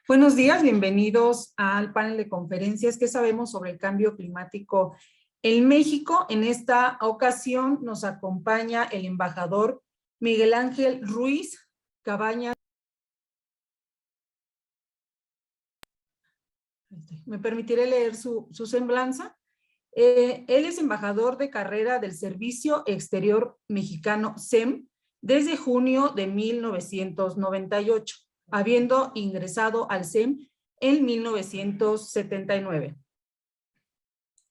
Buenos días, bienvenidos al panel de conferencias. ¿Qué sabemos sobre el cambio climático en México? En esta ocasión nos acompaña el embajador Miguel Ángel Ruiz Cabañas. ¿Me permitiré leer su semblanza? Él es embajador de carrera del Servicio Exterior Mexicano, SEM, desde junio de 1998, habiendo ingresado al SEM en 1979.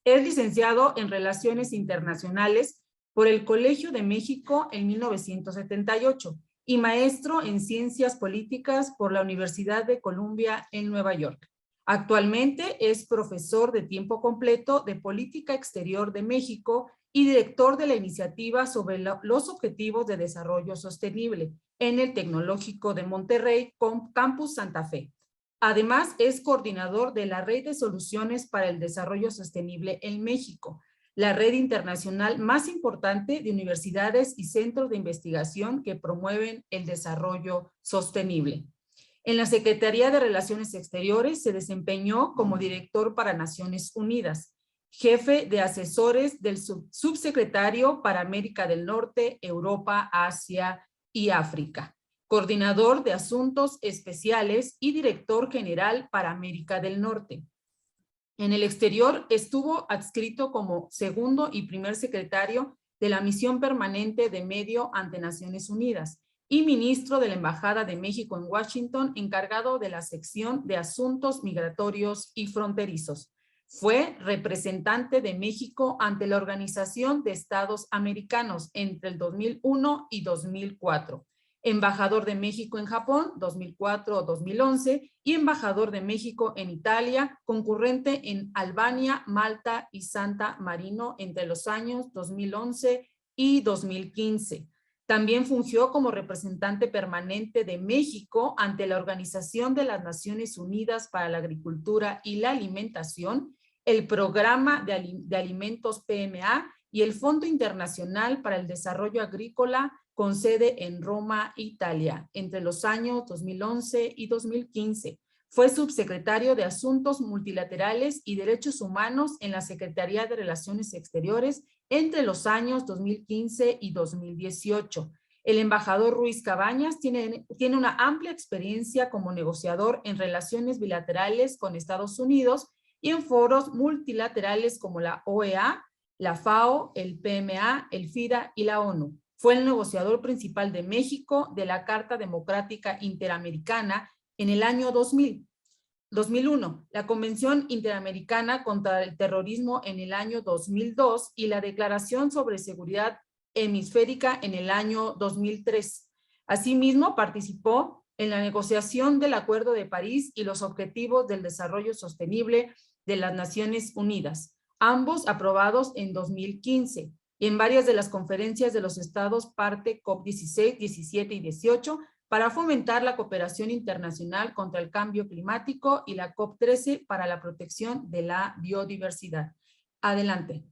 Es licenciado en Relaciones Internacionales por el Colegio de México en 1978 y maestro en Ciencias Políticas por la Universidad de Columbia en Nueva York. Actualmente es profesor de tiempo completo de Política Exterior de México y director de la iniciativa sobre los Objetivos de Desarrollo Sostenible en el Tecnológico de Monterrey, Campus Santa Fe. Además, es coordinador de la Red de Soluciones para el Desarrollo Sostenible en México, la red internacional más importante de universidades y centros de investigación que promueven el desarrollo sostenible. En la Secretaría de Relaciones Exteriores se desempeñó como director para Naciones Unidas, jefe de asesores del subsecretario para América del Norte, Europa, Asia y África, coordinador de asuntos especiales y director general para América del Norte. En el exterior estuvo adscrito como segundo y primer secretario de la Misión Permanente de Medio ante Naciones Unidas y ministro de la Embajada de México en Washington, encargado de la sección de Asuntos Migratorios y Fronterizos. Fue representante de México ante la Organización de Estados Americanos entre el 2001 y 2004. Embajador de México en Japón, 2004-2011, y embajador de México en Italia, concurrente en Albania, Malta y Santa Marino entre los años 2011 y 2015. También fungió como representante permanente de México ante la Organización de las Naciones Unidas para la Agricultura y la Alimentación, el Programa de Alimentos PMA y el Fondo Internacional para el Desarrollo Agrícola con sede en Roma, Italia, entre los años 2011 y 2015. Fue subsecretario de Asuntos Multilaterales y Derechos Humanos en la Secretaría de Relaciones Exteriores entre los años 2015 y 2018. El embajador Ruiz Cabañas tiene una amplia experiencia como negociador en relaciones bilaterales con Estados Unidos y en foros multilaterales como la OEA, la FAO, el PMA, el FIDA y la ONU. Fue el negociador principal de México de la Carta Democrática Interamericana en el año 2001, la Convención Interamericana contra el Terrorismo en el año 2002 y la Declaración sobre Seguridad Hemisférica en el año 2003. Asimismo, participó en la negociación del Acuerdo de París y los Objetivos del Desarrollo Sostenible de las Naciones Unidas, ambos aprobados en 2015, y en varias de las conferencias de los estados parte COP16, 17 y 18, para fomentar la cooperación internacional contra el cambio climático y la COP13 para la protección de la biodiversidad. Adelante.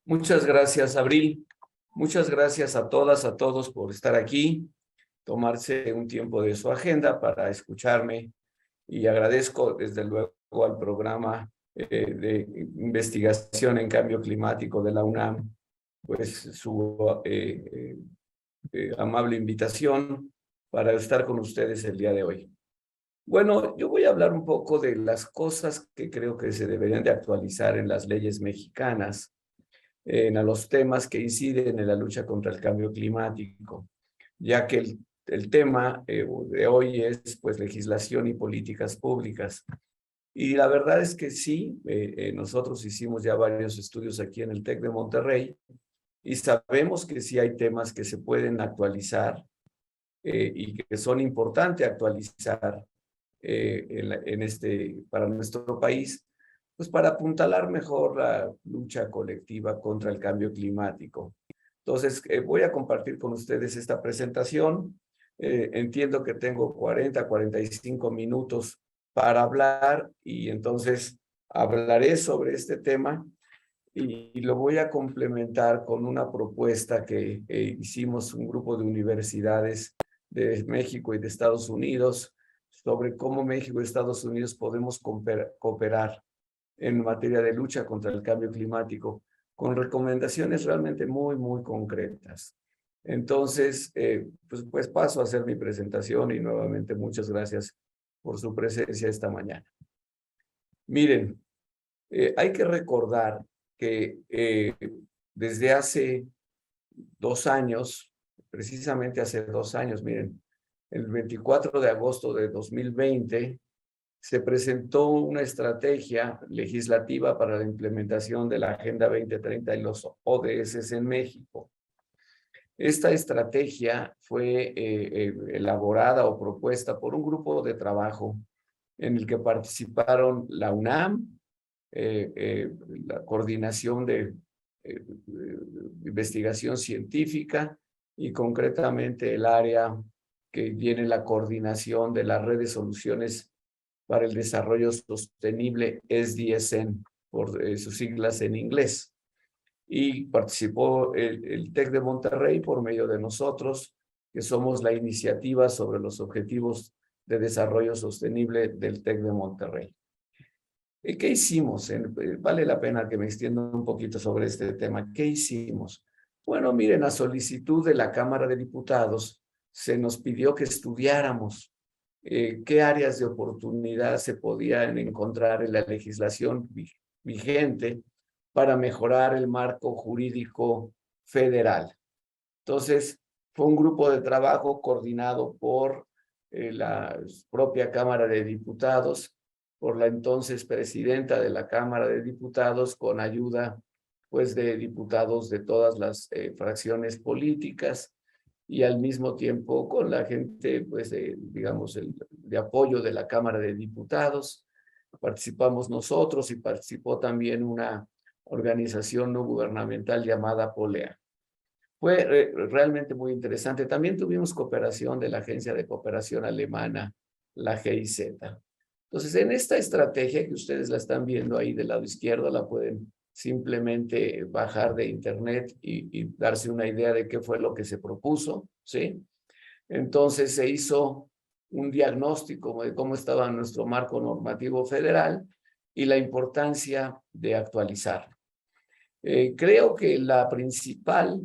Muchas gracias, Abril. Muchas gracias a todas, a todos por estar aquí, tomarse un tiempo de su agenda para escucharme, y agradezco desde luego al programa de investigación en cambio climático de la UNAM, pues su amable invitación para estar con ustedes el día de hoy. Bueno, yo voy a hablar un poco de las cosas que creo que se deberían de actualizar en las leyes mexicanas, en los temas que inciden en la lucha contra el cambio climático, ya que el tema de hoy es pues legislación y políticas públicas. Y la verdad es que sí, nosotros hicimos ya varios estudios aquí en el TEC de Monterrey y sabemos que sí hay temas que se pueden actualizar y que son importantes actualizar para nuestro país, pues para apuntalar mejor la lucha colectiva contra el cambio climático. Entonces, voy a compartir con ustedes esta presentación. Entiendo que tengo 45 minutos para hablar y entonces hablaré sobre este tema y lo voy a complementar con una propuesta que hicimos un grupo de universidades de México y de Estados Unidos sobre cómo México y Estados Unidos podemos cooperar en materia de lucha contra el cambio climático, con recomendaciones realmente muy, muy concretas. Entonces, pues paso a hacer mi presentación y nuevamente muchas gracias por su presencia esta mañana. Miren, hay que recordar que desde hace 2 años, precisamente hace 2 años, miren, el 24 de agosto de 2020, se presentó una estrategia legislativa para la implementación de la Agenda 2030 y los ODS en México. Esta estrategia fue elaborada o propuesta por un grupo de trabajo en el que participaron la UNAM, la Coordinación de Investigación Científica y concretamente el área que tiene la coordinación de la Red de Soluciones para el Desarrollo Sostenible, SDSN, por sus siglas en inglés. Y participó el TEC de Monterrey por medio de nosotros, que somos la iniciativa sobre los objetivos de desarrollo sostenible del TEC de Monterrey. ¿Y qué hicimos? Vale la pena que me extienda un poquito sobre este tema. ¿Qué hicimos? Bueno, miren, a solicitud de la Cámara de Diputados se nos pidió que estudiáramos qué áreas de oportunidad se podían encontrar en la legislación vigente para mejorar el marco jurídico federal. Entonces, fue un grupo de trabajo coordinado por la propia Cámara de Diputados, por la entonces presidenta de la Cámara de Diputados, con ayuda pues de diputados de todas las fracciones políticas y al mismo tiempo con la gente pues digamos de apoyo de la Cámara de Diputados. Participamos nosotros y participó también una organización no gubernamental llamada Polea. Fue realmente muy interesante. También tuvimos cooperación de la Agencia de Cooperación Alemana, la GIZ. Entonces, en esta estrategia que ustedes la están viendo ahí del lado izquierdo, la pueden simplemente bajar de internet y darse una idea de qué fue lo que se propuso, ¿sí? Entonces, se hizo un diagnóstico de cómo estaba nuestro marco normativo federal y la importancia de actualizarlo. Creo que la principal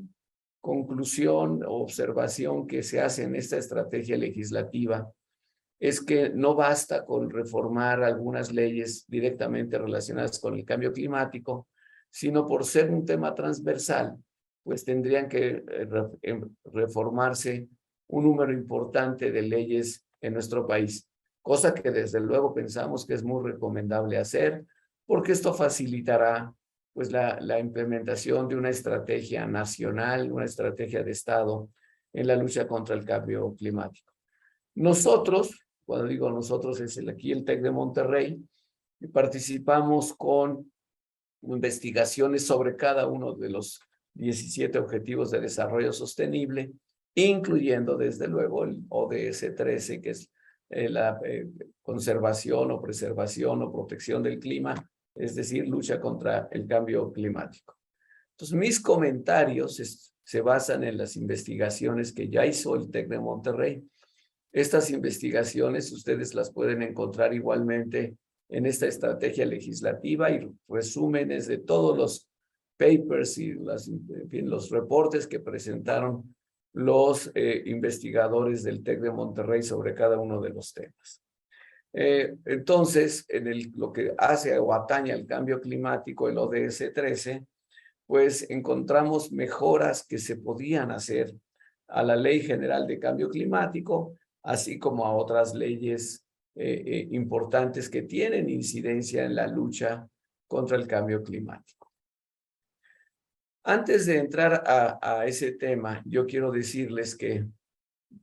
conclusión o observación que se hace en esta estrategia legislativa es que no basta con reformar algunas leyes directamente relacionadas con el cambio climático, sino por ser un tema transversal, pues tendrían que reformarse un número importante de leyes en nuestro país, cosa que desde luego pensamos que es muy recomendable hacer, porque esto facilitará pues la implementación de una estrategia nacional, una estrategia de Estado en la lucha contra el cambio climático. Nosotros, cuando digo nosotros, es aquí el TEC de Monterrey, y participamos con investigaciones sobre cada uno de los 17 Objetivos de Desarrollo Sostenible, incluyendo desde luego el ODS 13, que es la conservación o preservación o protección del clima, es decir, lucha contra el cambio climático. Entonces, mis comentarios se basan en las investigaciones que ya hizo el TEC de Monterrey. Estas investigaciones ustedes las pueden encontrar igualmente en esta estrategia legislativa y resúmenes de todos los papers y en fin, los reportes que presentaron los investigadores del TEC de Monterrey sobre cada uno de los temas. Entonces, lo que hace o atañe al cambio climático, el ODS 13, pues encontramos mejoras que se podían hacer a la Ley General de Cambio Climático, así como a otras leyes importantes que tienen incidencia en la lucha contra el cambio climático. Antes de entrar a ese tema, yo quiero decirles que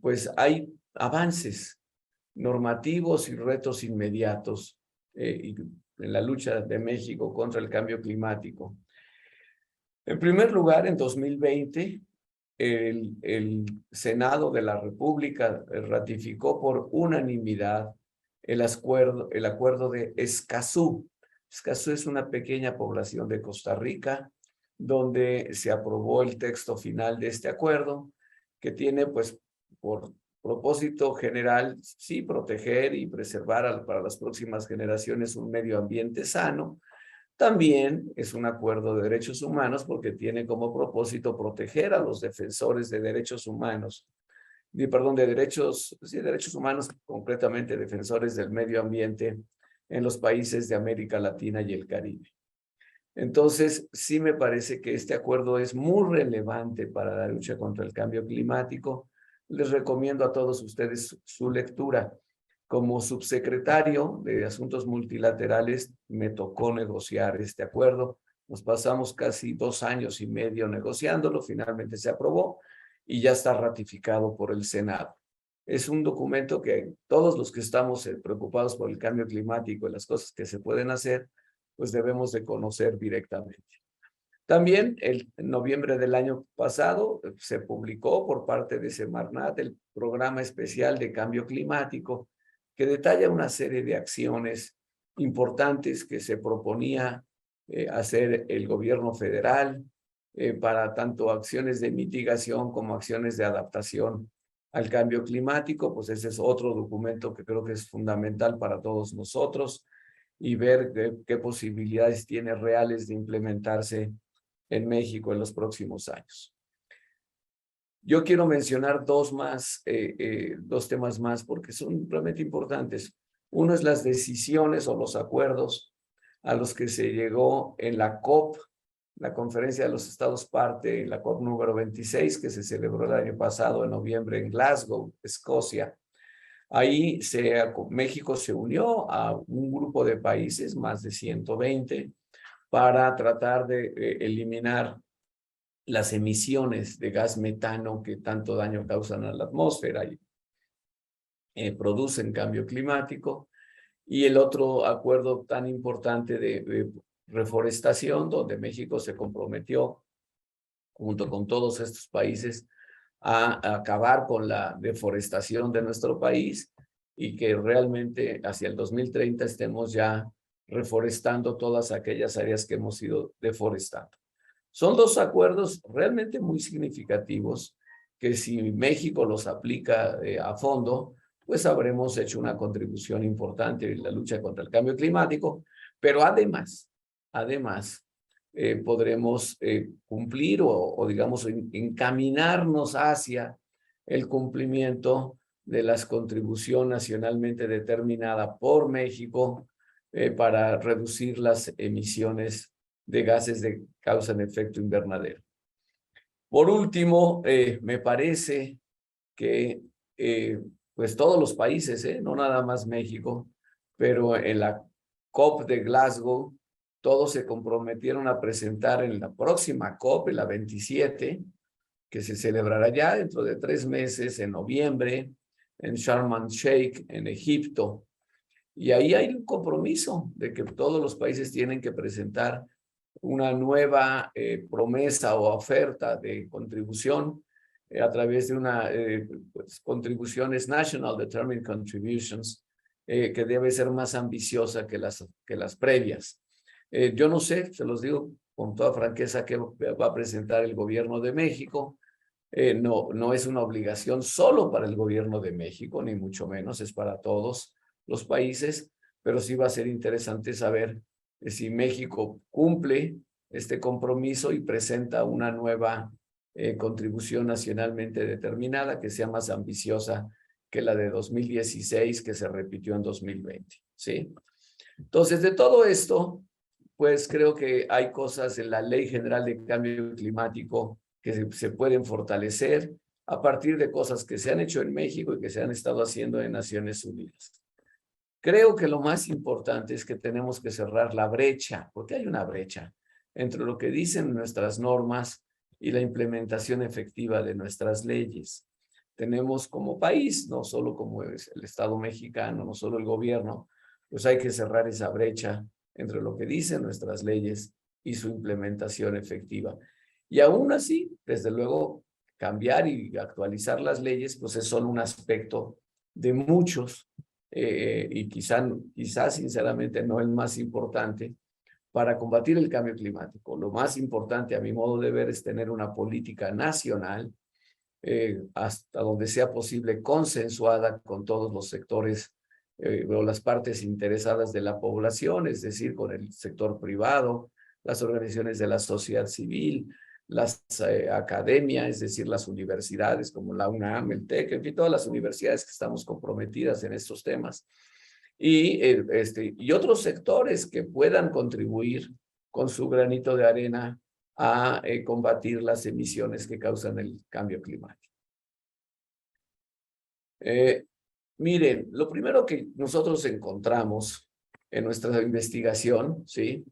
pues hay avances normativos y retos inmediatos en la lucha de México contra el cambio climático. En primer lugar, en 2020, el Senado de la República ratificó por unanimidad el acuerdo de Escazú. Escazú es una pequeña población de Costa Rica, donde se aprobó el texto final de este acuerdo, que tiene pues por propósito general, sí, proteger y preservar para las próximas generaciones un medio ambiente sano. También es un acuerdo de derechos humanos porque tiene como propósito proteger a los defensores de derechos humanos, de derechos humanos, concretamente defensores del medio ambiente en los países de América Latina y el Caribe. Entonces, sí me parece que este acuerdo es muy relevante para la lucha contra el cambio climático. Les recomiendo a todos ustedes su lectura. Como subsecretario de Asuntos Multilaterales, me tocó negociar este acuerdo. Nos pasamos casi 2 años y medio negociándolo, finalmente se aprobó y ya está ratificado por el Senado. Es un documento que todos los que estamos preocupados por el cambio climático y las cosas que se pueden hacer, pues debemos de conocer directamente. También en noviembre del año pasado se publicó por parte de Semarnat el Programa Especial de Cambio Climático, que detalla una serie de acciones importantes que se proponía hacer el gobierno federal para tanto acciones de mitigación como acciones de adaptación al cambio climático. Pues ese es otro documento que creo que es fundamental para todos nosotros y ver qué posibilidades tiene reales de implementarse en México en los próximos años. Yo quiero mencionar dos temas más porque son realmente importantes. Uno es las decisiones o los acuerdos a los que se llegó en la COP, la Conferencia de los Estados Parte, la COP número 26, que se celebró el año pasado en noviembre en Glasgow, Escocia. Ahí México se unió a un grupo de países, más de 120, para tratar de eliminar las emisiones de gas metano que tanto daño causan a la atmósfera y producen cambio climático. Y el otro acuerdo tan importante de reforestación, donde México se comprometió, junto con todos estos países, a acabar con la deforestación de nuestro país y que realmente hacia el 2030 estemos ya reforestando todas aquellas áreas que hemos ido deforestando. Son dos acuerdos realmente muy significativos que si México los aplica a fondo, pues habremos hecho una contribución importante en la lucha contra el cambio climático, pero además, podremos cumplir o digamos encaminarnos hacia el cumplimiento de las contribución nacionalmente determinada por México para reducir las emisiones de gases que causan efecto invernadero. Por último, me parece que pues todos los países, no nada más México, pero en la COP de Glasgow, todos se comprometieron a presentar en la próxima COP, en la 27, que se celebrará ya dentro de 3 meses, en noviembre, en Sharm el-Sheikh, en Egipto. Y ahí hay un compromiso de que todos los países tienen que presentar una nueva promesa o oferta de contribución a través de pues, contribuciones National Determined Contributions, que debe ser más ambiciosa que las previas. Yo no sé, se los digo con toda franqueza, qué va a presentar el gobierno de México. No es una obligación solo para el gobierno de México, ni mucho menos, es para todos los países, pero sí va a ser interesante saber si México cumple este compromiso y presenta una nueva contribución nacionalmente determinada que sea más ambiciosa que la de 2016 que se repitió en 2020, ¿sí? Entonces, de todo esto, pues creo que hay cosas en la Ley General de Cambio Climático que se pueden fortalecer a partir de cosas que se han hecho en México y que se han estado haciendo en Naciones Unidas. Creo que lo más importante es que tenemos que cerrar la brecha, porque hay una brecha entre lo que dicen nuestras normas y la implementación efectiva de nuestras leyes. Tenemos como país, no solo como es el Estado mexicano, no solo el gobierno, pues hay que cerrar esa brecha entre lo que dicen nuestras leyes y su implementación efectiva. Y aún así, desde luego, cambiar y actualizar las leyes, pues es solo un aspecto de muchos y quizás sinceramente no el más importante para combatir el cambio climático. Lo más importante, a mi modo de ver, es tener una política nacional hasta donde sea posible consensuada con todos los sectores o las partes interesadas de la población, es decir, con el sector privado, las organizaciones de la sociedad civil, las academias, es decir, las universidades como la UNAM, el TEC, en fin, todas las universidades que estamos comprometidas en estos temas. Y otros sectores que puedan contribuir con su granito de arena a combatir las emisiones que causan el cambio climático. Miren, lo primero que nosotros encontramos en nuestra investigación, ¿sí?,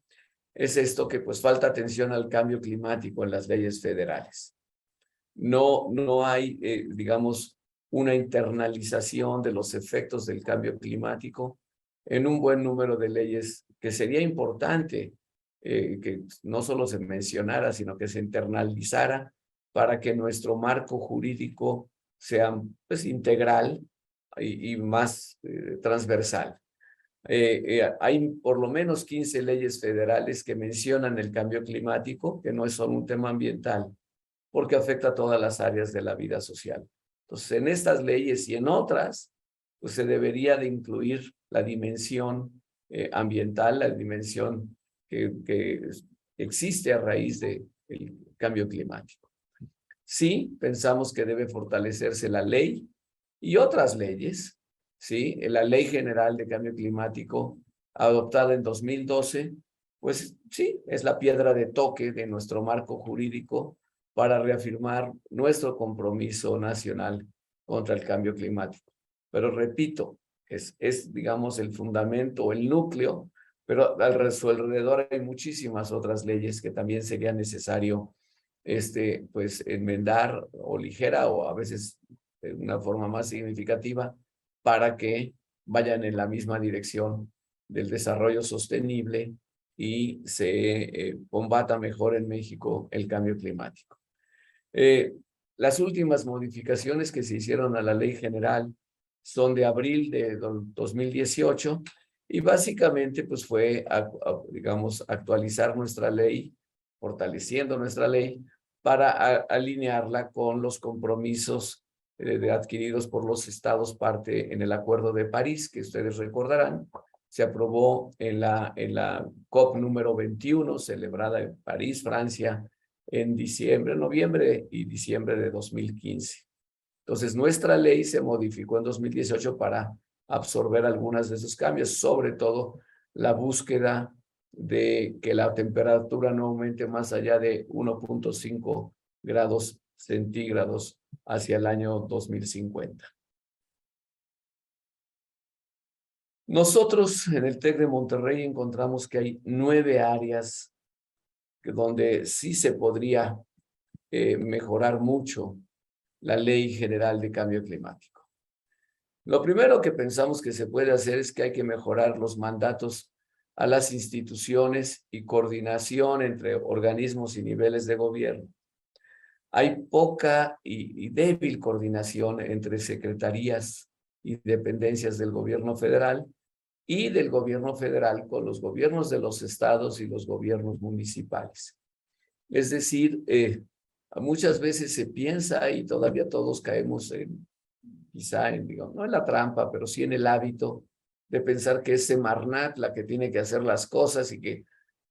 es esto que pues falta atención al cambio climático en las leyes federales. No hay, digamos, una internalización de los efectos del cambio climático en un buen número de leyes que sería importante que no solo se mencionara, sino que se internalizara para que nuestro marco jurídico sea pues integral y más transversal. Hay por lo menos 15 leyes federales que mencionan el cambio climático, que no es solo un tema ambiental, porque afecta a todas las áreas de la vida social. Entonces, en estas leyes y en otras, pues se debería de incluir la dimensión ambiental, la dimensión que existe a raíz del cambio climático. Sí, pensamos que debe fortalecerse la ley y otras leyes, ¿sí? La Ley General de Cambio Climático, adoptada en 2012, pues sí, es la piedra de toque de nuestro marco jurídico para reafirmar nuestro compromiso nacional contra el cambio climático. Pero repito, es digamos, el fundamento, el núcleo, pero alrededor hay muchísimas otras leyes que también sería necesario pues enmendar o ligera o a veces de una forma más significativa para que vayan en la misma dirección del desarrollo sostenible y se combata mejor en México el cambio climático. Las últimas modificaciones que se hicieron a la Ley General son de abril de 2018 y básicamente pues fue, digamos, actualizar nuestra ley, fortaleciendo nuestra ley para alinearla con los compromisos adquiridos por los estados parte en el Acuerdo de París, que ustedes recordarán, se aprobó en la COP número 21, celebrada en París, Francia, en noviembre y diciembre de 2015. Entonces, nuestra ley se modificó en 2018 para absorber algunos de esos cambios, sobre todo la búsqueda de que la temperatura no aumente más allá de 1.5 grados centígrados hacia el año 2050. Nosotros en el TEC de Monterrey encontramos que hay 9 áreas donde sí se podría mejorar mucho la Ley General de Cambio Climático. Lo primero que pensamos que se puede hacer es que hay que mejorar los mandatos a las instituciones y coordinación entre organismos y niveles de gobierno. Hay poca y débil coordinación entre secretarías y dependencias del gobierno federal y del gobierno federal con los gobiernos de los estados y los gobiernos municipales. Es decir, muchas veces se piensa y todavía todos caemos quizá digamos, no en la trampa, pero sí en el hábito de pensar que es Semarnat la que tiene que hacer las cosas y que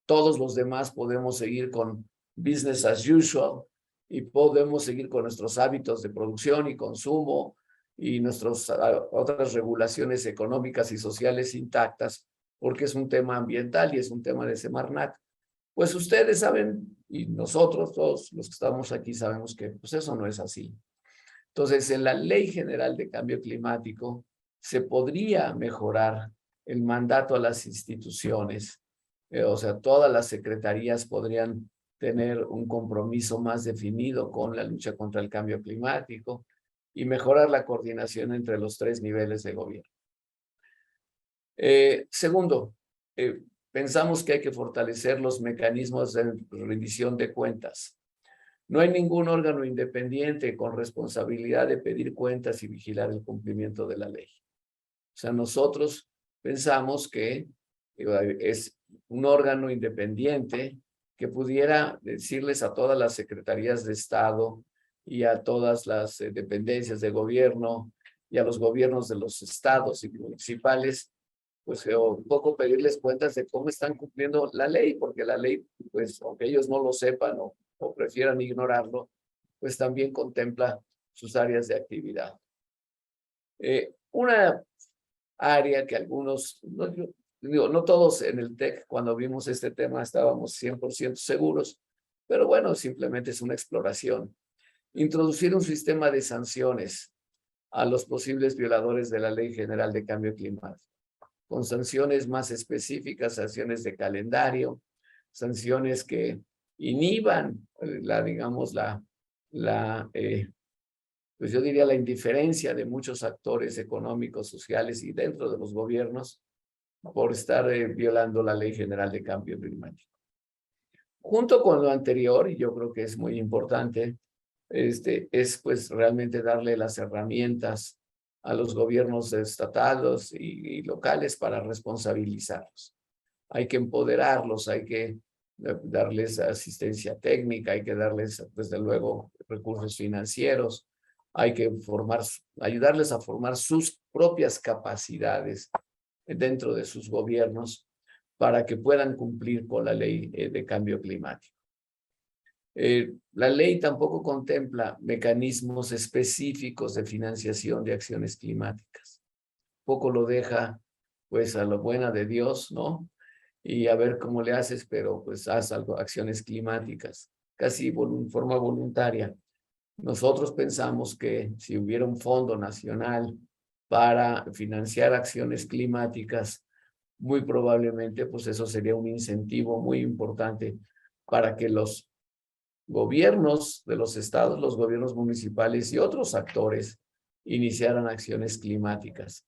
todos los demás podemos seguir con business as usual y podemos seguir con nuestros hábitos de producción y consumo y nuestras otras regulaciones económicas y sociales intactas, porque es un tema ambiental y es un tema de Semarnat. Pues ustedes saben, y nosotros, todos los que estamos aquí, sabemos que pues eso no es así. Entonces, en la Ley General de Cambio Climático se podría mejorar el mandato a las instituciones, o sea, todas las secretarías podrían tener un compromiso más definido con la lucha contra el cambio climático y mejorar la coordinación entre los 3 niveles de gobierno. Segundo, pensamos que hay que fortalecer los mecanismos de rendición de cuentas. No hay ningún órgano independiente con responsabilidad de pedir cuentas y vigilar el cumplimiento de la ley. O sea, nosotros pensamos que es un órgano independiente que pudiera decirles a todas las secretarías de Estado y a todas las dependencias de gobierno y a los gobiernos de los estados y municipales, pues un poco pedirles cuentas de cómo están cumpliendo la ley, porque la ley, pues aunque ellos no lo sepan o prefieran ignorarlo, pues también contempla sus áreas de actividad. Una área que algunos, no todos en el TEC, cuando vimos este tema estábamos 100% seguros, pero bueno, simplemente es una exploración. Introducir un sistema de sanciones a los posibles violadores de la Ley General de Cambio Climático, con sanciones más específicas, sanciones de calendario, sanciones que inhiban pues yo diría la indiferencia de muchos actores económicos, sociales y dentro de los gobiernos por estar violando la Ley General de Cambio Climático. Junto con lo anterior, y yo creo que es muy importante, es pues realmente darle las herramientas a los gobiernos estatales y locales para responsabilizarlos. Hay que empoderarlos, hay que darles asistencia técnica, hay que darles, desde luego, recursos financieros, hay que ayudarles a formar sus propias capacidades dentro de sus gobiernos para que puedan cumplir con la ley de cambio climático. La ley tampoco contempla mecanismos específicos de financiación de acciones climáticas. Poco lo deja, pues, a lo buena de Dios, ¿no? Y a ver cómo le haces, pero pues haz algo, acciones climáticas, casi en forma voluntaria. Nosotros pensamos que si hubiera un fondo nacional para financiar acciones climáticas, muy probablemente, pues eso sería un incentivo muy importante para que los gobiernos de los estados, los gobiernos municipales y otros actores iniciaran acciones climáticas.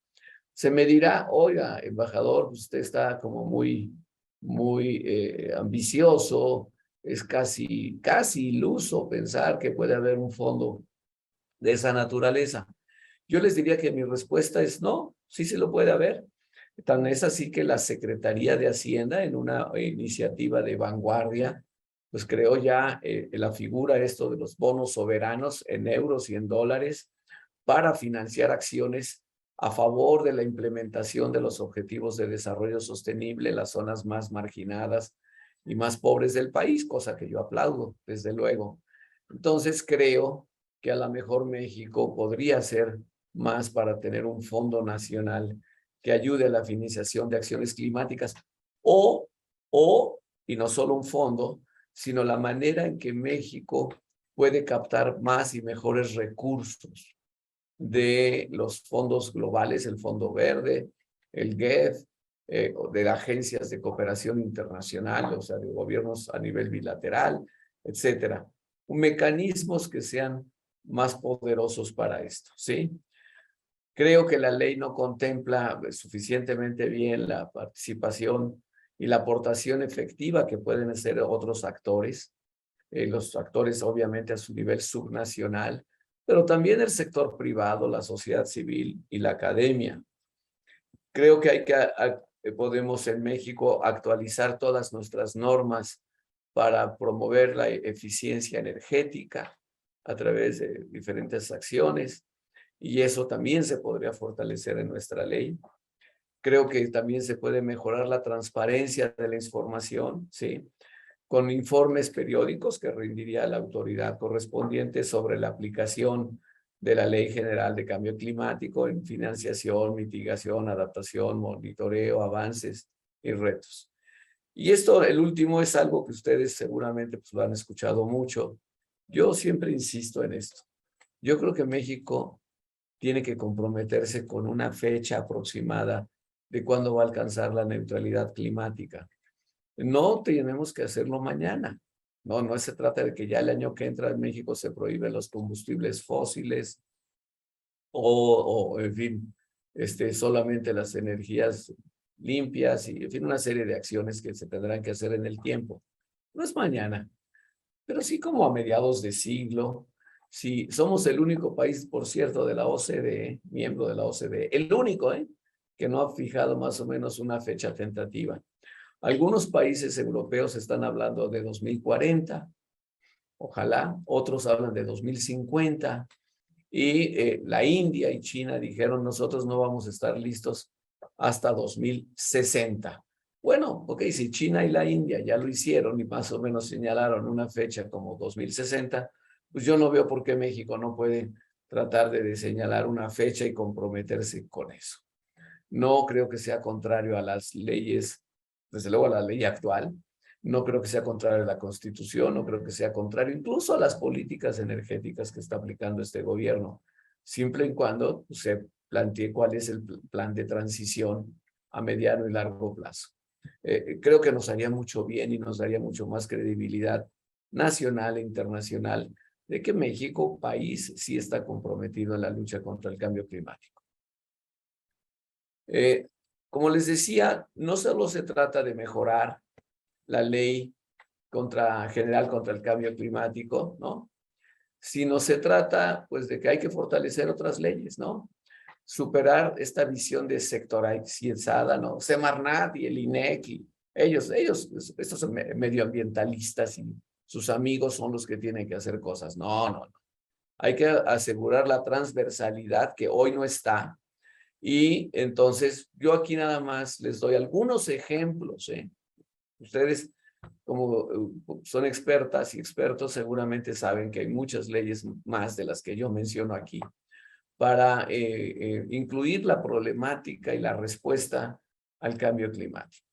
Se me dirá, oiga, embajador, usted está como muy ambicioso, es casi iluso pensar que puede haber un fondo de esa naturaleza. Yo les diría que mi respuesta es no, sí se lo puede haber. Tan es así que la Secretaría de Hacienda, en una iniciativa de vanguardia, pues creó ya la figura esto de los bonos soberanos en euros y en dólares para financiar acciones a favor de la implementación de los objetivos de desarrollo sostenible en las zonas más marginadas y más pobres del país, cosa que yo aplaudo, desde luego. Entonces creo que a lo mejor México podría hacer más para tener un fondo nacional que ayude a la financiación de acciones climáticas y no solo un fondo, sino la manera en que México puede captar más y mejores recursos de los fondos globales, el Fondo Verde, el GEF, de agencias de cooperación internacional, o sea, de gobiernos a nivel bilateral, etcétera. Mecanismos que sean más poderosos para esto, ¿sí? Creo que la ley no contempla suficientemente bien la participación y la aportación efectiva que pueden hacer otros actores, los actores obviamente a su nivel subnacional, pero también el sector privado, la sociedad civil y la academia. Creo que podemos en México actualizar todas nuestras normas para promover la eficiencia energética a través de diferentes acciones, y eso también se podría fortalecer en nuestra ley. Creo que también se puede mejorar la transparencia de la información, ¿sí? Con informes periódicos que rendiría la autoridad correspondiente sobre la aplicación de la Ley General de Cambio Climático en financiación, mitigación, adaptación, monitoreo, avances y retos. Y esto, el último, es algo que ustedes seguramente pues, lo han escuchado mucho. Yo siempre insisto en esto. Yo creo que México tiene que comprometerse con una fecha aproximada de cuándo va a alcanzar la neutralidad climática. No tenemos que hacerlo mañana. No se trata de que ya el año que entra en México se prohíben los combustibles fósiles en fin, solamente las energías limpias y, en fin, una serie de acciones que se tendrán que hacer en el tiempo. No es mañana, pero sí como a mediados de siglo. Si somos el único país, por cierto, de la OCDE, miembro de la OCDE, el único, que no ha fijado más o menos una fecha tentativa. Algunos países europeos están hablando de 2040. ojalá. Otros hablan de 2050. Y la India y China dijeron, nosotros no vamos a estar listos hasta 2060. Bueno, ok, si China y la India ya lo hicieron y más o menos señalaron una fecha como 2060, pues yo no veo por qué México no puede tratar de señalar una fecha y comprometerse con eso. No creo que sea contrario a las leyes, desde luego a la ley actual, no creo que sea contrario a la Constitución, no creo que sea contrario incluso a las políticas energéticas que está aplicando este gobierno, siempre y cuando se plantee cuál es el plan de transición a mediano y largo plazo. Creo que nos haría mucho bien y nos daría mucho más credibilidad nacional e internacional de que México, país, sí está comprometido en la lucha contra el cambio climático. Como les decía, no solo se trata de mejorar la ley general contra el cambio climático, ¿no? Sino se trata, pues, de que hay que fortalecer otras leyes, ¿no? Superar esta visión de sectorializada, ¿no? Semarnat y el INEC, y ellos, estos son medioambientalistas y sus amigos son los que tienen que hacer cosas. No, no, no. Hay que asegurar la transversalidad que hoy no está. Y entonces, yo aquí nada más les doy algunos ejemplos, ¿eh? Ustedes, como son expertas y expertos, seguramente saben que hay muchas leyes más de las que yo menciono aquí para incluir la problemática y la respuesta al cambio climático.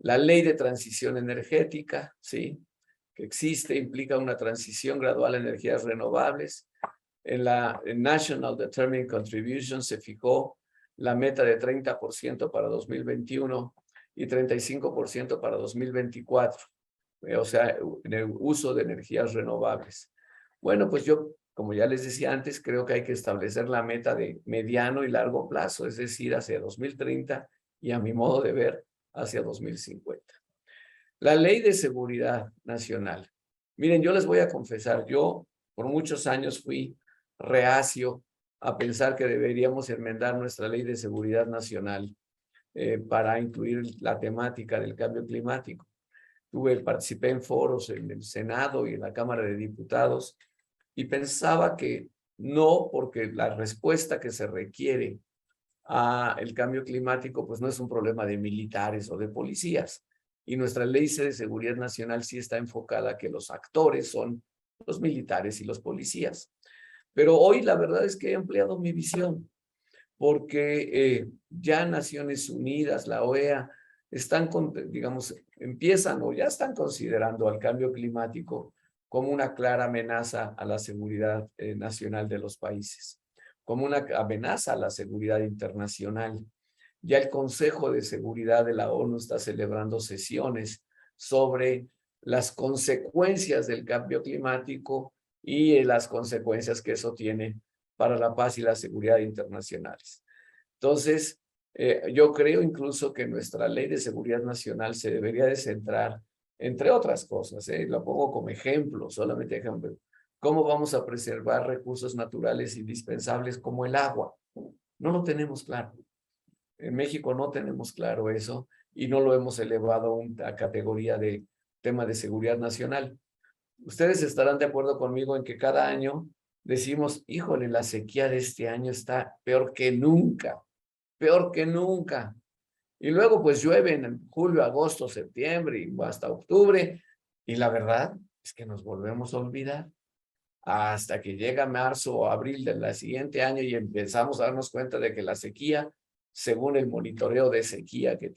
La ley de transición energética, ¿sí?, que existe, implica una transición gradual a energías renovables. En la National Determined Contribution se fijó la meta de 30% para 2021 y 35% para 2024, o sea, en el uso de energías renovables. Bueno, pues yo, como ya les decía antes, creo que hay que establecer la meta de mediano y largo plazo, es decir, hacia 2030 y, a mi modo de ver, hacia 2050. La Ley de Seguridad Nacional. Miren, yo les voy a confesar, yo por muchos años fui reacio a pensar que deberíamos enmendar nuestra Ley de Seguridad Nacional para incluir la temática del cambio climático. Participé en foros en el Senado y en la Cámara de Diputados y pensaba que no, porque la respuesta que se requiere al cambio climático pues no es un problema de militares o de policías. Y nuestra Ley de Seguridad Nacional sí está enfocada a que los actores son los militares y los policías. Pero hoy la verdad es que he ampliado mi visión, porque ya Naciones Unidas, la OEA, están, digamos, empiezan o ya están considerando al cambio climático como una clara amenaza a la seguridad nacional de los países, como una amenaza a la seguridad internacional. Ya el Consejo de Seguridad de la ONU está celebrando sesiones sobre las consecuencias del cambio climático y las consecuencias que eso tiene para la paz y la seguridad internacionales. Entonces, yo creo incluso que nuestra Ley de Seguridad Nacional se debería de centrar, entre otras cosas, lo pongo como ejemplo, solamente ejemplo, cómo vamos a preservar recursos naturales indispensables como el agua. No lo tenemos claro. En México no tenemos claro eso y no lo hemos elevado a una categoría de tema de seguridad nacional. Ustedes estarán de acuerdo conmigo en que cada año decimos, híjole, la sequía de este año está peor que nunca, peor que nunca. Y luego pues llueve en julio, agosto, septiembre y hasta octubre. Y la verdad es que nos volvemos a olvidar hasta que llega marzo o abril del siguiente año y empezamos a darnos cuenta de que la sequía, según el monitoreo de sequía que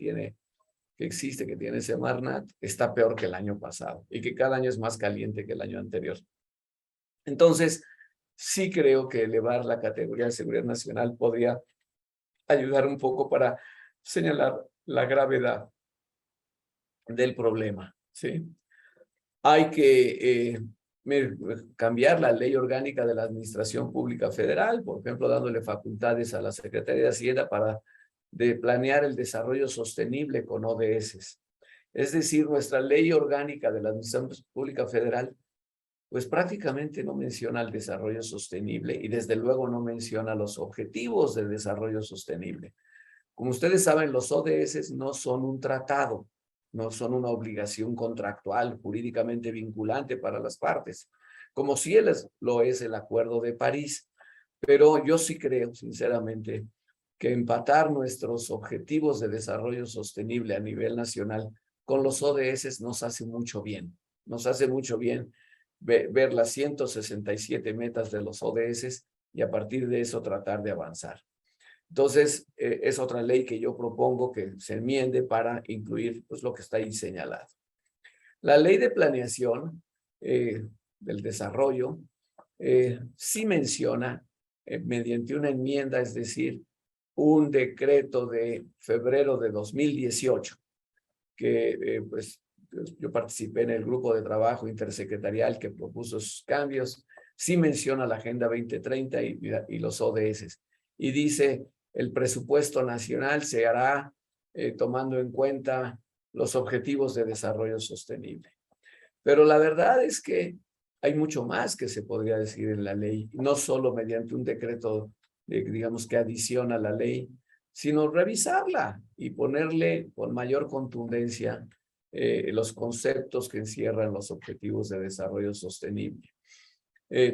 existe, que tiene Semarnat, está peor que el año pasado y que cada año es más caliente que el año anterior. Entonces, sí creo que elevar la categoría de seguridad nacional podría ayudar un poco para señalar la gravedad del problema, ¿sí? Hay que cambiar la ley orgánica de la Administración Pública Federal, por ejemplo, dándole facultades a la Secretaría de Hacienda para planear el desarrollo sostenible con ODS. Es decir, nuestra ley orgánica de la Administración Pública Federal, pues prácticamente no menciona el desarrollo sostenible y desde luego no menciona los objetivos de desarrollo sostenible. Como ustedes saben, los ODS no son un tratado, no son una obligación contractual jurídicamente vinculante para las partes, como sí lo es el Acuerdo de París. Pero yo sí creo, sinceramente, que empatar nuestros objetivos de desarrollo sostenible a nivel nacional con los ODS nos hace mucho bien. Nos hace mucho bien ver las 167 metas de los ODS y a partir de eso tratar de avanzar. Entonces, es otra ley que yo propongo que se enmiende para incluir pues, lo que está ahí señalado. La ley de planeación del desarrollo sí menciona mediante una enmienda, es decir, un decreto de febrero de 2018, que pues yo participé en el grupo de trabajo intersecretarial que propuso esos cambios, sí menciona la Agenda 2030 y los ODS, y dice el presupuesto nacional se hará tomando en cuenta los objetivos de desarrollo sostenible. Pero la verdad es que hay mucho más que se podría decir en la ley, no solo mediante un decreto, digamos, que adiciona a la ley, sino revisarla y ponerle con mayor contundencia los conceptos que encierran los objetivos de desarrollo sostenible.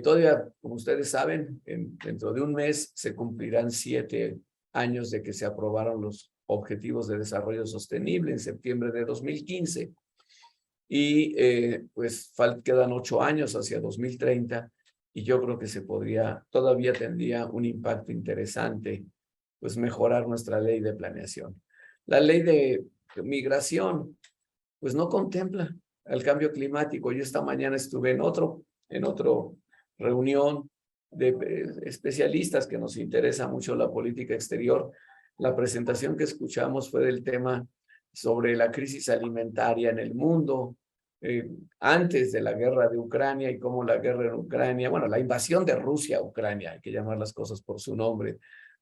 Todavía, como ustedes saben, dentro de un mes se cumplirán 7 años de que se aprobaron los objetivos de desarrollo sostenible en septiembre de 2015. Y pues quedan 8 años hacia 2030 y yo creo que todavía tendría un impacto interesante, pues mejorar nuestra ley de planeación. La ley de migración, pues no contempla el cambio climático. Yo esta mañana estuve en otro reunión de especialistas que nos interesa mucho la política exterior. La presentación que escuchamos fue del tema sobre la crisis alimentaria en el mundo, antes de la guerra de Ucrania y cómo la guerra en Ucrania, bueno, la invasión de Rusia a Ucrania, hay que llamar las cosas por su nombre,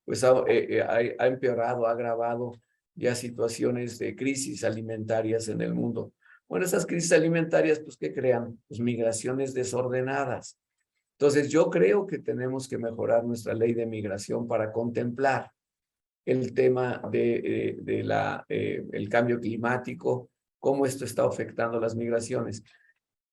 pues ha empeorado, ha agravado ya situaciones de crisis alimentarias en el mundo. Bueno, esas crisis alimentarias, pues, ¿qué crean? Pues migraciones desordenadas. Entonces, yo creo que tenemos que mejorar nuestra ley de migración para contemplar el tema el cambio climático, cómo esto está afectando las migraciones.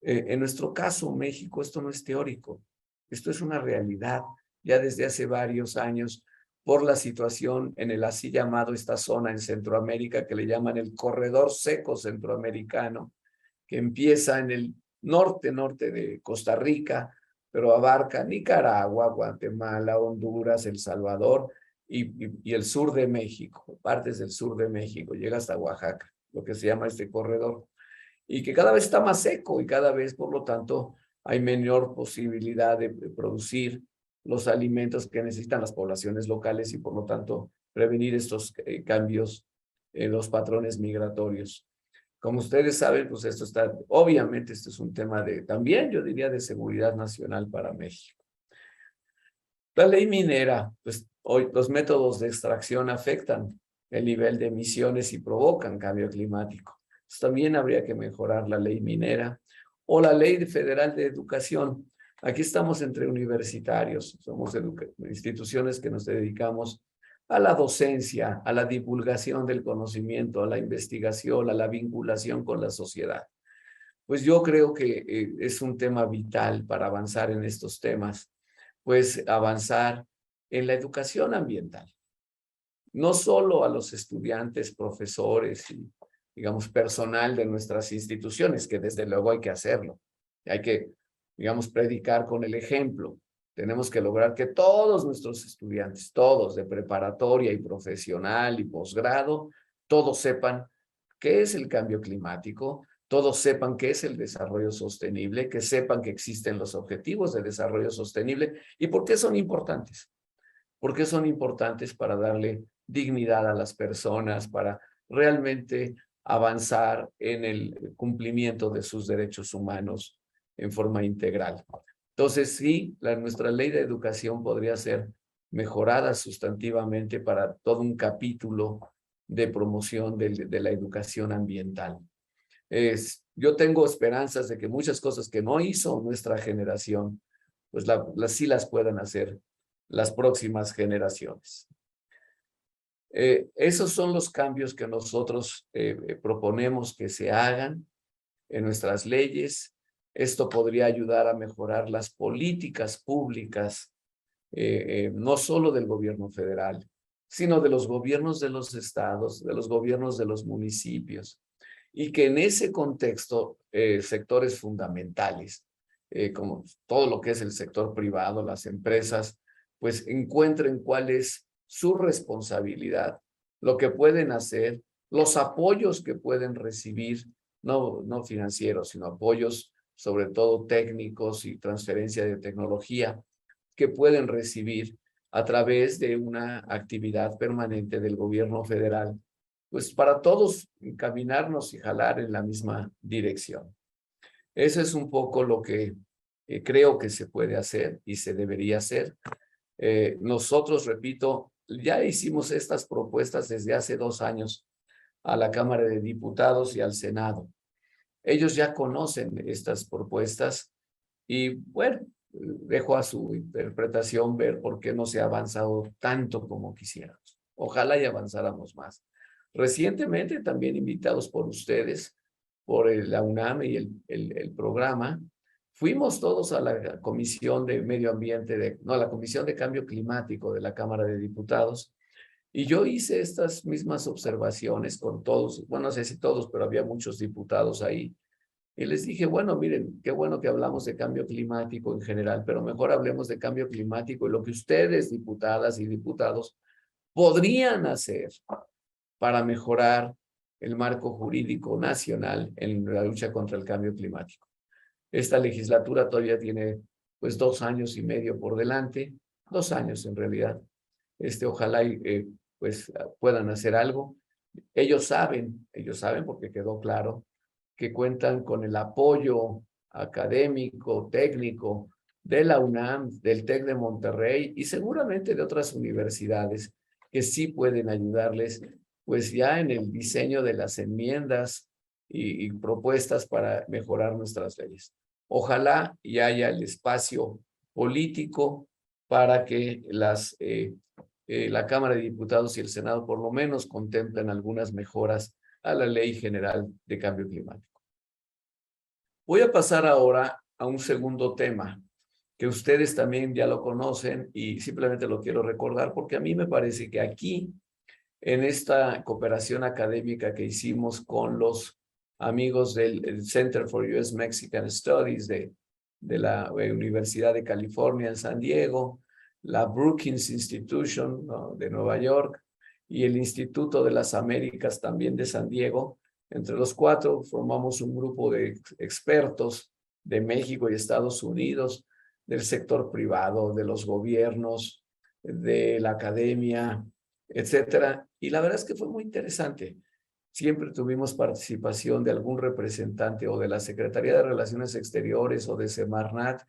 En nuestro caso, México, esto no es teórico, esto es una realidad ya desde hace varios años por la situación en el así llamado esta zona en Centroamérica que le llaman el corredor seco centroamericano, que empieza en el norte de Costa Rica, pero abarca Nicaragua, Guatemala, Honduras, El Salvador y el sur de México, partes del sur de México, llega hasta Oaxaca, lo que se llama este corredor, y que cada vez está más seco y cada vez, por lo tanto, hay menor posibilidad de producir los alimentos que necesitan las poblaciones locales y, por lo tanto, prevenir estos cambios en los patrones migratorios. Como ustedes saben, pues obviamente esto es un tema también yo diría de seguridad nacional para México. La ley minera, pues hoy los métodos de extracción afectan el nivel de emisiones y provocan cambio climático. Pues, también habría que mejorar la ley minera o la ley federal de educación. Aquí estamos entre universitarios, somos instituciones que nos dedicamos a la docencia, a la divulgación del conocimiento, a la investigación, a la vinculación con la sociedad. Pues yo creo que es un tema vital para avanzar en estos temas, pues avanzar en la educación ambiental. No solo a los estudiantes, profesores y, digamos, personal de nuestras instituciones, que desde luego hay que hacerlo. Hay que, digamos, predicar con el ejemplo. Tenemos que lograr que todos nuestros estudiantes, todos de preparatoria y profesional y posgrado, todos sepan qué es el cambio climático, todos sepan qué es el desarrollo sostenible, que sepan que existen los objetivos de desarrollo sostenible y por qué son importantes. ¿Por qué son importantes? Para darle dignidad a las personas, para realmente avanzar en el cumplimiento de sus derechos humanos en forma integral. Entonces, sí, nuestra ley de educación podría ser mejorada sustantivamente para todo un capítulo de promoción de la educación ambiental. Yo tengo esperanzas de que muchas cosas que no hizo nuestra generación, pues sí las puedan hacer las próximas generaciones. Esos son los cambios que nosotros proponemos que se hagan en nuestras leyes. Esto podría ayudar a mejorar las políticas públicas, no solo del gobierno federal, sino de los gobiernos de los estados, de los gobiernos de los municipios, y que en ese contexto sectores fundamentales, como todo lo que es el sector privado, las empresas, pues encuentren cuál es su responsabilidad, lo que pueden hacer, los apoyos que pueden recibir, no financieros, sino apoyos sobre todo técnicos y transferencia de tecnología que pueden recibir a través de una actividad permanente del gobierno federal, pues para todos encaminarnos y jalar en la misma dirección. Eso es un poco lo que creo que se puede hacer y se debería hacer. Nosotros, repito, ya hicimos estas propuestas desde hace 2 años a la Cámara de Diputados y al Senado. Ellos ya conocen estas propuestas y bueno, dejo a su interpretación ver por qué no se ha avanzado tanto como quisiéramos. Ojalá y avanzáramos más. Recientemente, también invitados por ustedes, por la UNAM y el programa, fuimos todos a la Comisión de Medio Ambiente, la Comisión de Cambio Climático de la Cámara de Diputados, y yo hice estas mismas observaciones con todos, bueno, no sé si todos, pero había muchos diputados ahí, y les dije, bueno, miren, qué bueno que hablamos de cambio climático en general, pero mejor hablemos de cambio climático y lo que ustedes, diputadas y diputados, podrían hacer para mejorar el marco jurídico nacional en la lucha contra el cambio climático. Esta legislatura todavía tiene pues 2 años y medio por delante, 2 años en realidad. Ojalá pues puedan hacer algo. Ellos saben porque quedó claro que cuentan con el apoyo académico, técnico de la UNAM, del TEC de Monterrey y seguramente de otras universidades que sí pueden ayudarles pues ya en el diseño de las enmiendas y propuestas para mejorar nuestras leyes. Ojalá y haya el espacio político para que la Cámara de Diputados y el Senado por lo menos contemplen algunas mejoras a la Ley General de Cambio Climático. Voy a pasar ahora a un segundo tema que ustedes también ya lo conocen y simplemente lo quiero recordar porque a mí me parece que aquí, en esta cooperación académica que hicimos con los amigos del Center for US Mexican Studies de la Universidad de California en San Diego, la Brookings Institution, ¿no?, de Nueva York y el Instituto de las Américas también de San Diego. Entre los 4 formamos un grupo de expertos de México y Estados Unidos, del sector privado, de los gobiernos, de la academia, etcétera. Y la verdad es que fue muy interesante. Siempre tuvimos participación de algún representante o de la Secretaría de Relaciones Exteriores o de Semarnat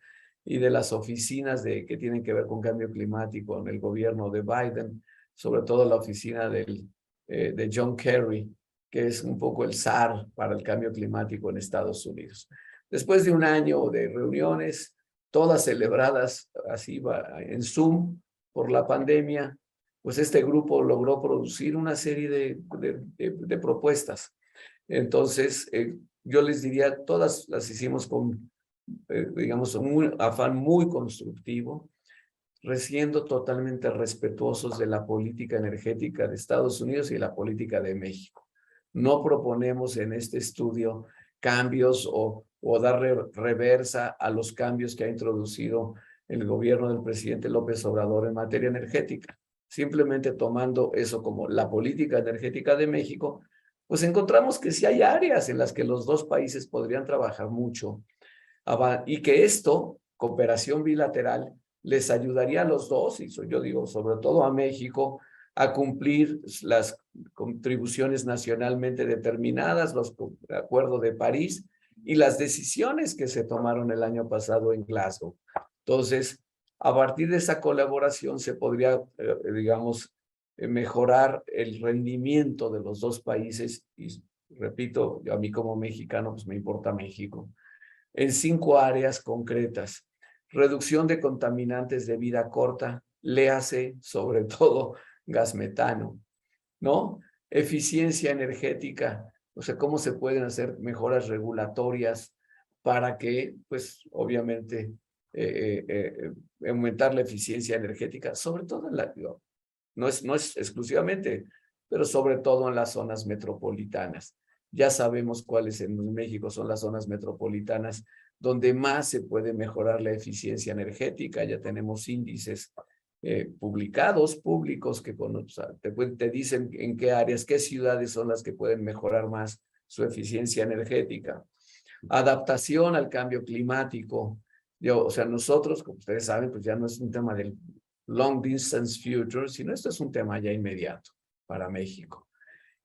y de las oficinas que tienen que ver con cambio climático en el gobierno de Biden, sobre todo la oficina de John Kerry, que es un poco el zar para el cambio climático en Estados Unidos. Después de un año de reuniones, todas celebradas así en Zoom por la pandemia, pues este grupo logró producir una serie de propuestas. Entonces, yo les diría, todas las hicimos con, digamos, un afán muy constructivo, siendo totalmente respetuosos de la política energética de Estados Unidos y la política de México. No proponemos en este estudio cambios o dar reversa a los cambios que ha introducido el gobierno del presidente López Obrador en materia energética. Simplemente tomando eso como la política energética de México, pues encontramos que sí hay áreas en las que los 2 países podrían trabajar mucho y que esto, cooperación bilateral, les ayudaría a los 2, y yo digo sobre todo a México, a cumplir las contribuciones nacionalmente determinadas, los acuerdos de París y las decisiones que se tomaron el año pasado en Glasgow. Entonces, a partir de esa colaboración se podría, digamos, mejorar el rendimiento de los 2 países y, repito, a mí como mexicano, pues me importa México, en 5 áreas concretas. Reducción de contaminantes de vida corta, léase sobre todo gas metano. ¿no? Eficiencia energética, o sea, cómo se pueden hacer mejoras regulatorias para que, pues, obviamente, aumentar la eficiencia energética, sobre todo en la, no es exclusivamente, pero sobre todo en las zonas metropolitanas. Ya sabemos cuáles en México son las zonas metropolitanas donde más se puede mejorar la eficiencia energética. Ya tenemos índices publicados, públicos, que o sea, te dicen en qué áreas, qué ciudades son las que pueden mejorar más su eficiencia energética. Adaptación al cambio climático. O sea, nosotros, como ustedes saben, pues ya no es un tema del long distance future, sino esto es un tema ya inmediato para México.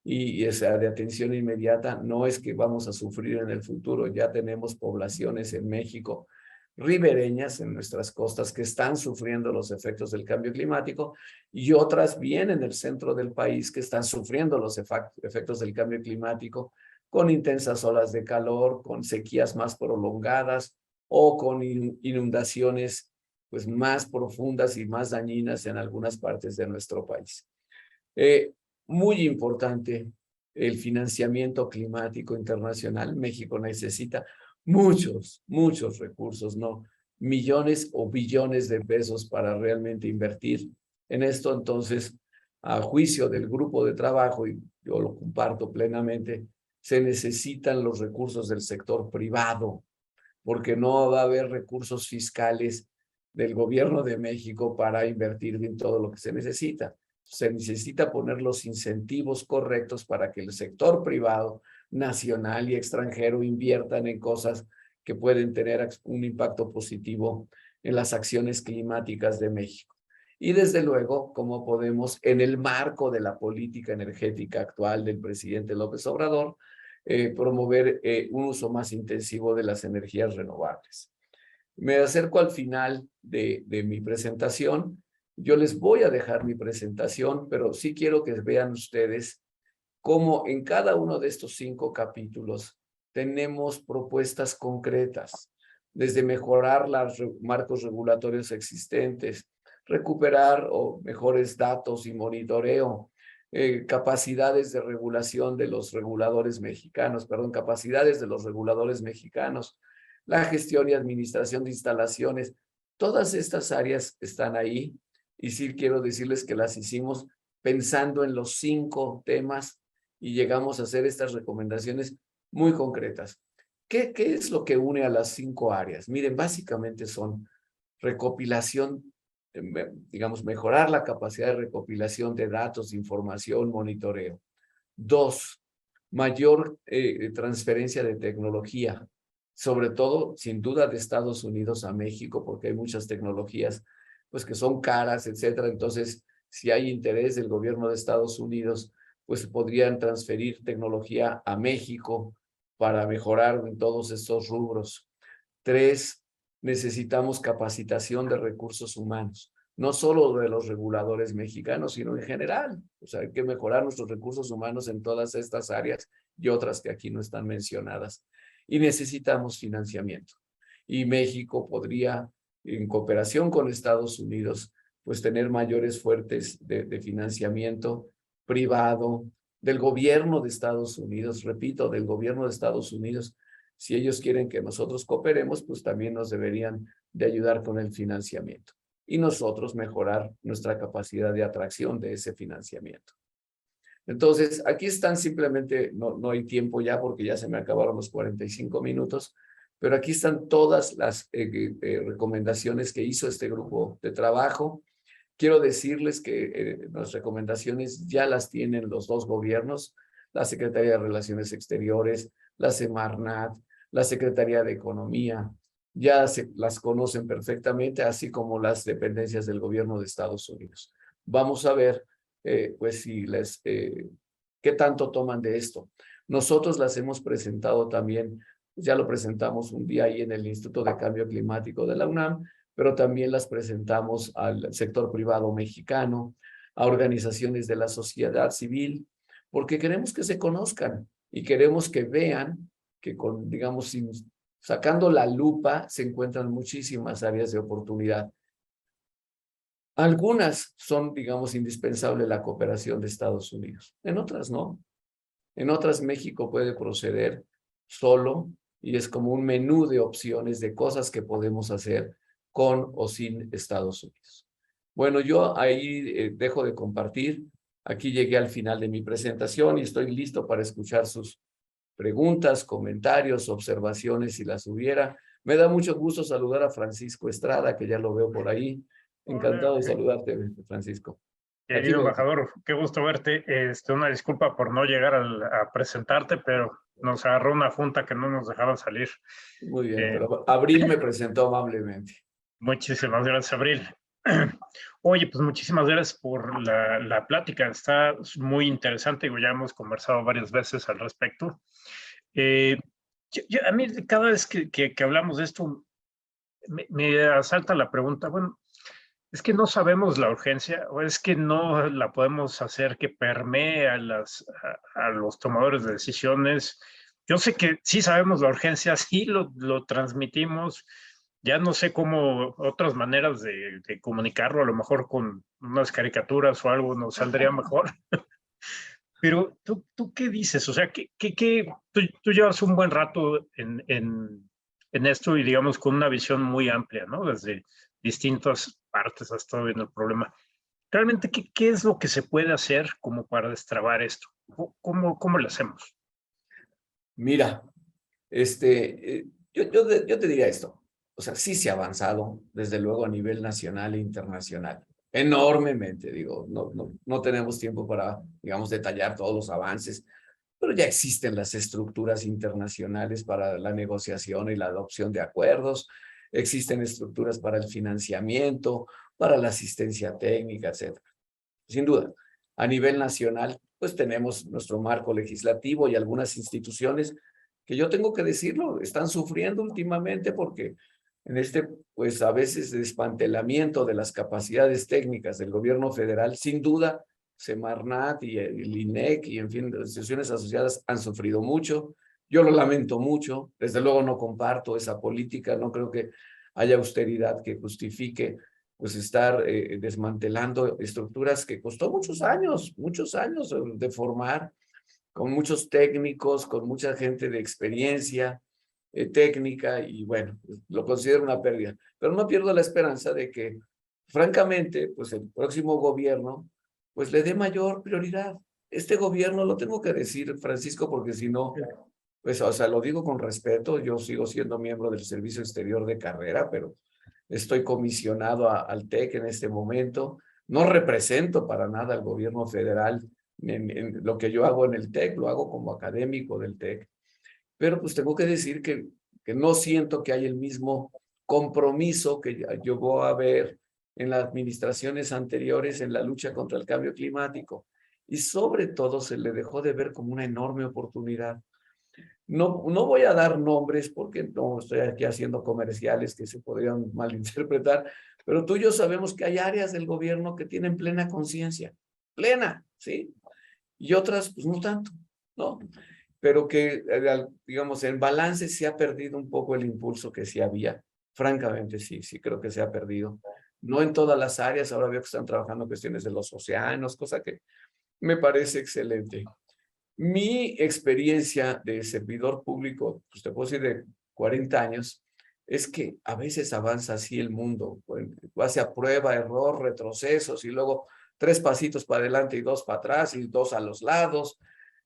Y esa de atención inmediata no es que vamos a sufrir en el futuro, ya tenemos poblaciones en México ribereñas en nuestras costas que están sufriendo los efectos del cambio climático y otras bien en el centro del país que están sufriendo los efectos del cambio climático con intensas olas de calor, con sequías más prolongadas o con inundaciones pues más profundas y más dañinas en algunas partes de nuestro país. Muy importante el financiamiento climático internacional. México necesita muchos recursos, ¿no? Millones o billones de pesos para realmente invertir en esto. Entonces, a juicio del grupo de trabajo, y yo lo comparto plenamente, se necesitan los recursos del sector privado, porque no va a haber recursos fiscales del gobierno de México para invertir en todo lo que se necesita. Se necesita poner los incentivos correctos para que el sector privado, nacional y extranjero, inviertan en cosas que pueden tener un impacto positivo en las acciones climáticas de México. Y desde luego, cómo podemos, en el marco de la política energética actual del presidente López Obrador, promover un uso más intensivo de las energías renovables. Me acerco al final de mi presentación. Yo les voy a dejar mi presentación, pero sí quiero que vean ustedes cómo en cada uno de estos 5 capítulos tenemos propuestas concretas, desde mejorar los marcos regulatorios existentes, recuperar mejores datos y monitoreo, capacidades de regulación de los reguladores mexicanos, capacidades de los reguladores mexicanos, la gestión y administración de instalaciones. Todas estas áreas están ahí y sí quiero decirles que las hicimos pensando en los 5 temas y llegamos a hacer estas recomendaciones muy concretas. ¿Qué es lo que une a las 5 áreas? Miren, básicamente son recopilación, digamos, mejorar la capacidad de recopilación de datos, información, monitoreo. 2, mayor transferencia de tecnología, sobre todo, sin duda, de Estados Unidos a México, porque hay muchas tecnologías pues que son caras, etcétera. Entonces, si hay interés del gobierno de Estados Unidos, pues podrían transferir tecnología a México para mejorar en todos estos rubros. 3, necesitamos capacitación de recursos humanos, no solo de los reguladores mexicanos, sino en general. O sea, hay que mejorar nuestros recursos humanos en todas estas áreas y otras que aquí no están mencionadas. Y necesitamos financiamiento. Y México podría, en cooperación con Estados Unidos, pues tener mayores fuertes de financiamiento privado, del gobierno de Estados Unidos, repito, del gobierno de Estados Unidos. Si ellos quieren que nosotros cooperemos, pues también nos deberían de ayudar con el financiamiento. Y nosotros mejorar nuestra capacidad de atracción de ese financiamiento. Entonces, aquí están simplemente, no hay tiempo ya porque ya se me acabaron los 45 minutos, pero aquí están todas las recomendaciones que hizo este grupo de trabajo. Quiero decirles que las recomendaciones ya las tienen los 2 gobiernos, la Secretaría de Relaciones Exteriores, la Semarnat, la Secretaría de Economía, ya las conocen perfectamente, así como las dependencias del gobierno de Estados Unidos. Vamos a ver, pues, si qué tanto toman de esto. Nosotros las hemos presentado también, ya lo presentamos un día ahí en el Instituto de Cambio Climático de la UNAM, pero también las presentamos al sector privado mexicano, a organizaciones de la sociedad civil, porque queremos que se conozcan y queremos que vean que digamos, sacando la lupa se encuentran muchísimas áreas de oportunidad. Algunas son, digamos, indispensable la cooperación de Estados Unidos. En otras no. En otras México puede proceder solo y es como un menú de opciones de cosas que podemos hacer con o sin Estados Unidos. Bueno, yo ahí dejo de compartir. Aquí llegué al final de mi presentación y estoy listo para escuchar sus preguntas, comentarios, observaciones, si las hubiera. Me da mucho gusto saludar a Francisco Estrada, que ya lo veo por ahí. Hola, Encantado de saludarte, Francisco. Aquí querido lo... embajador, qué gusto verte. Una disculpa por no llegar a presentarte, pero nos agarró una junta que no nos dejaba salir. Muy bien, Eh, pero Abril me presentó amablemente. Muchísimas gracias, Abril. Oye, pues muchísimas gracias por la plática. Está muy interesante. Ya hemos conversado varias veces al respecto. Eh, a mí cada vez que hablamos de esto, me asalta la pregunta, bueno, es que no sabemos la urgencia o es que no la podemos hacer que permee a los tomadores de decisiones. Yo sé que sí sabemos la urgencia, sí lo transmitimos. Ya no sé cómo otras maneras de comunicarlo, a lo mejor con unas caricaturas o algo nos saldría mejor. Pero ¿tú qué dices? O sea, tú llevas un buen rato en esto y digamos con una visión muy amplia, ¿no? Desde distintas partes has estado viendo el problema. Realmente, ¿qué es lo que se puede hacer como para destrabar esto? ¿Cómo lo hacemos? Mira, yo te diría esto. O sea, sí se ha avanzado, desde luego, a nivel nacional e internacional. Enormemente, digo, no tenemos tiempo para, digamos, detallar todos los avances, pero ya existen las estructuras internacionales para la negociación y la adopción de acuerdos, existen estructuras para el financiamiento, para la asistencia técnica, etcétera. Sin duda, a nivel nacional, pues tenemos nuestro marco legislativo y algunas instituciones que yo tengo que decirlo, están sufriendo últimamente porque en pues a veces desmantelamiento de las capacidades técnicas del gobierno federal, sin duda, Semarnat y el INEC y en fin, las instituciones asociadas han sufrido mucho. Yo lo lamento mucho, desde luego no comparto esa política, no creo que haya austeridad que justifique pues estar desmantelando estructuras que costó muchos años de formar, con muchos técnicos, con mucha gente de experiencia técnica y bueno, lo considero una pérdida. Pero no pierdo la esperanza de que, francamente, pues el próximo gobierno pues le dé mayor prioridad. Este gobierno, lo tengo que decir, Francisco, porque si no, pues, o sea, lo digo con respeto, yo sigo siendo miembro del Servicio Exterior de Carrera, pero estoy comisionado al TEC en este momento. No represento para nada al gobierno federal en lo que yo hago en el TEC, lo hago como académico del TEC. Pero pues tengo que decir que no siento que hay el mismo compromiso que yo voy a ver en las administraciones anteriores en la lucha contra el cambio climático. Y sobre todo se le dejó de ver como una enorme oportunidad. No voy a dar nombres porque no estoy aquí haciendo comerciales que se podrían malinterpretar, pero tú y yo sabemos que hay áreas del gobierno que tienen plena conciencia, plena, ¿sí? Y otras, pues no tanto, ¿no? Pero que, digamos, en balance se ha perdido un poco el impulso que sí había. Francamente, sí creo que se ha perdido. No en todas las áreas, ahora veo que están trabajando cuestiones de los océanos, cosa que me parece excelente. Mi experiencia de servidor público, pues te puedo decir de 40 años, es que a veces avanza así el mundo, hace a prueba, error, retrocesos y luego 3 pasitos para adelante y 2 para atrás y 2 a los lados,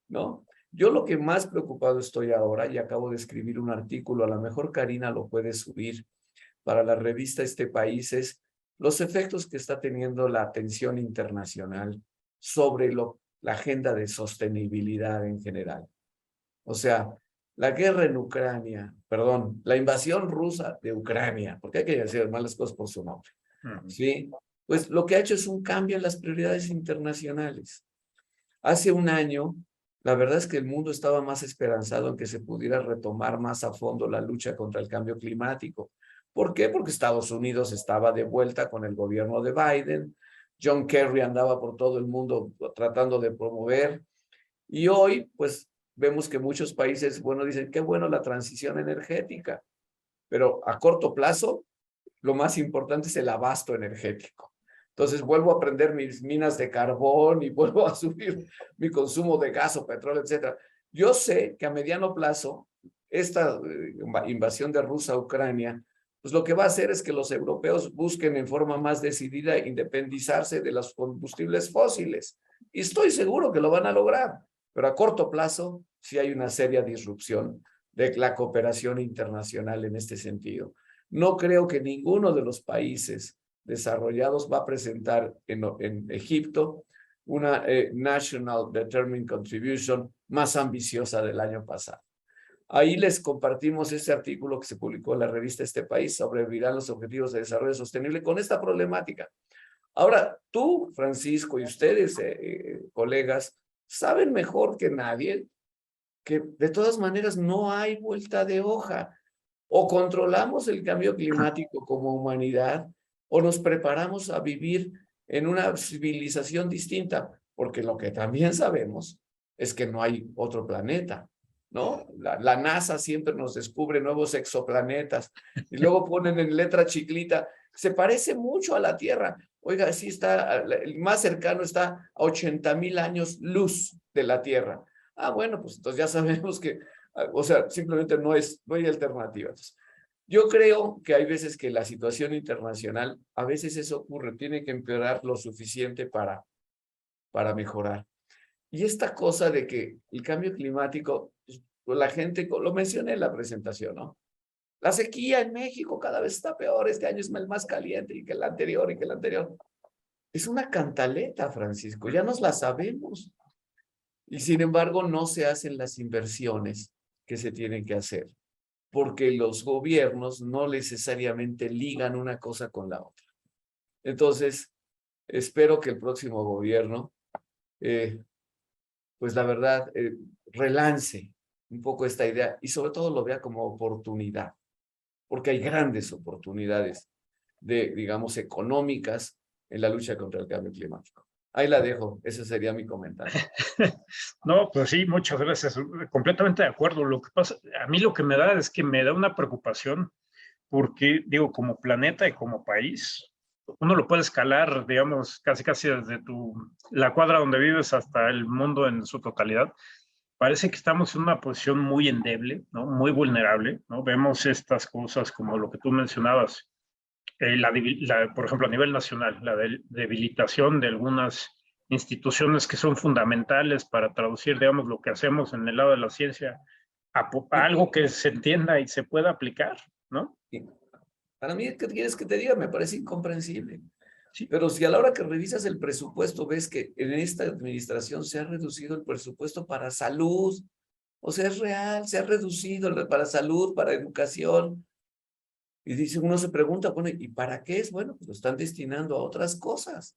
¿no? Yo lo que más preocupado estoy ahora, y acabo de escribir un artículo, a lo mejor Karina lo puede subir para la revista Este País, es los efectos que está teniendo la atención internacional sobre la agenda de sostenibilidad en general. O sea, la guerra en Ucrania, perdón, la invasión rusa de Ucrania, porque hay que decir malas cosas por su nombre, ¿sí? Pues lo que ha hecho es un cambio en las prioridades internacionales. Hace un año, la verdad es que el mundo estaba más esperanzado en que se pudiera retomar más a fondo la lucha contra el cambio climático. ¿Por qué? Porque Estados Unidos estaba de vuelta con el gobierno de Biden, John Kerry andaba por todo el mundo tratando de promover, y hoy, pues, vemos que muchos países, bueno, dicen, qué bueno la transición energética, pero a corto plazo, lo más importante es el abasto energético. Entonces vuelvo a prender mis minas de carbón y vuelvo a subir mi consumo de gas o petróleo, etcétera. Yo sé que a mediano plazo esta invasión de Rusia a Ucrania, pues lo que va a hacer es que los europeos busquen en forma más decidida independizarse de los combustibles fósiles. Y estoy seguro que lo van a lograr, pero a corto plazo sí hay una seria disrupción de la cooperación internacional en este sentido. No creo que ninguno de los países desarrollados va a presentar en Egipto una National Determined Contribution más ambiciosa del año pasado. Ahí les compartimos este artículo que se publicó en la revista Este País sobre los objetivos de desarrollo sostenible con esta problemática. Ahora, tú, Francisco, y ustedes, colegas, saben mejor que nadie que de todas maneras no hay vuelta de hoja. O controlamos el cambio climático como humanidad, o nos preparamos a vivir en una civilización distinta, porque lo que también sabemos es que no hay otro planeta, ¿no? La NASA siempre nos descubre nuevos exoplanetas y luego ponen en letra chiclita, se parece mucho a la Tierra. Oiga, sí está, el más cercano está a 80,000 años luz de la Tierra. Ah, bueno, pues entonces ya sabemos que, o sea, simplemente no hay alternativas. Yo creo que hay veces que la situación internacional, a veces eso ocurre, tiene que empeorar lo suficiente para mejorar. Y esta cosa de que el cambio climático, pues la gente, lo mencioné en la presentación, ¿no? La sequía en México cada vez está peor, este año es el más caliente y que el anterior y que el anterior. Es una cantaleta, Francisco, ya nos la sabemos. Y sin embargo, no se hacen las inversiones que se tienen que hacer, porque los gobiernos no necesariamente ligan una cosa con la otra. Entonces, espero que el próximo gobierno, pues la verdad, relance un poco esta idea y sobre todo lo vea como oportunidad, porque hay grandes oportunidades digamos, económicas en la lucha contra el cambio climático. Ahí la dejo, ese sería mi comentario. No, pues sí, muchas gracias. Completamente de acuerdo. Lo que pasa, a mí lo que me da es que me da una preocupación porque, digo, como planeta y como país, uno lo puede escalar, digamos, casi desde la cuadra donde vives hasta el mundo en su totalidad. Parece que estamos en una posición muy endeble, ¿no? Muy vulnerable, ¿no? Vemos estas cosas como lo que tú mencionabas, por ejemplo, a nivel nacional, la debilitación de algunas instituciones que son fundamentales para traducir, digamos, lo que hacemos en el lado de la ciencia a algo que se entienda y se pueda aplicar, ¿no? Para mí, ¿qué quieres que te diga? Me parece incomprensible. Sí. Pero si a la hora que revisas el presupuesto ves que en esta administración se ha reducido el presupuesto para salud, o sea, es real, se ha reducido para salud, para educación. Y dice, uno se pregunta, bueno, ¿y para qué es? Bueno, pues lo están destinando a otras cosas,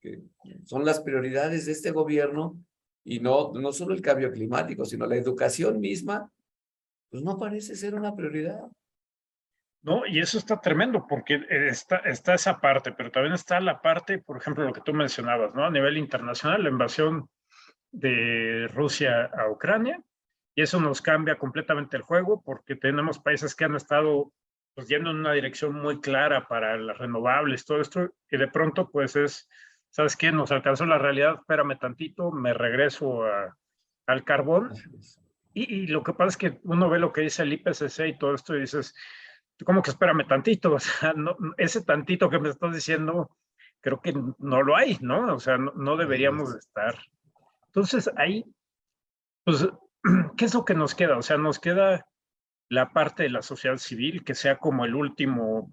que son las prioridades de este gobierno, y no solo el cambio climático, sino la educación misma, pues no parece ser una prioridad. No, y eso está tremendo porque está esa parte, pero también está la parte, por ejemplo, lo que tú mencionabas, ¿no? A nivel internacional, la invasión de Rusia a Ucrania, y eso nos cambia completamente el juego porque tenemos países que han estado pues, yendo en una dirección muy clara para las renovables, todo esto, y de pronto pues ¿sabes qué? Nos alcanzó la realidad, espérame tantito, me regreso al carbón, y lo que pasa es que uno ve lo que dice el IPCC y todo esto y dices, ¿cómo que espérame tantito? O sea, no, ese tantito que me estás diciendo, creo que no lo hay, ¿no? O sea, no deberíamos estar. Entonces, ahí, pues, ¿qué es lo que nos queda? O sea, nos queda la parte de la sociedad civil, que sea como el último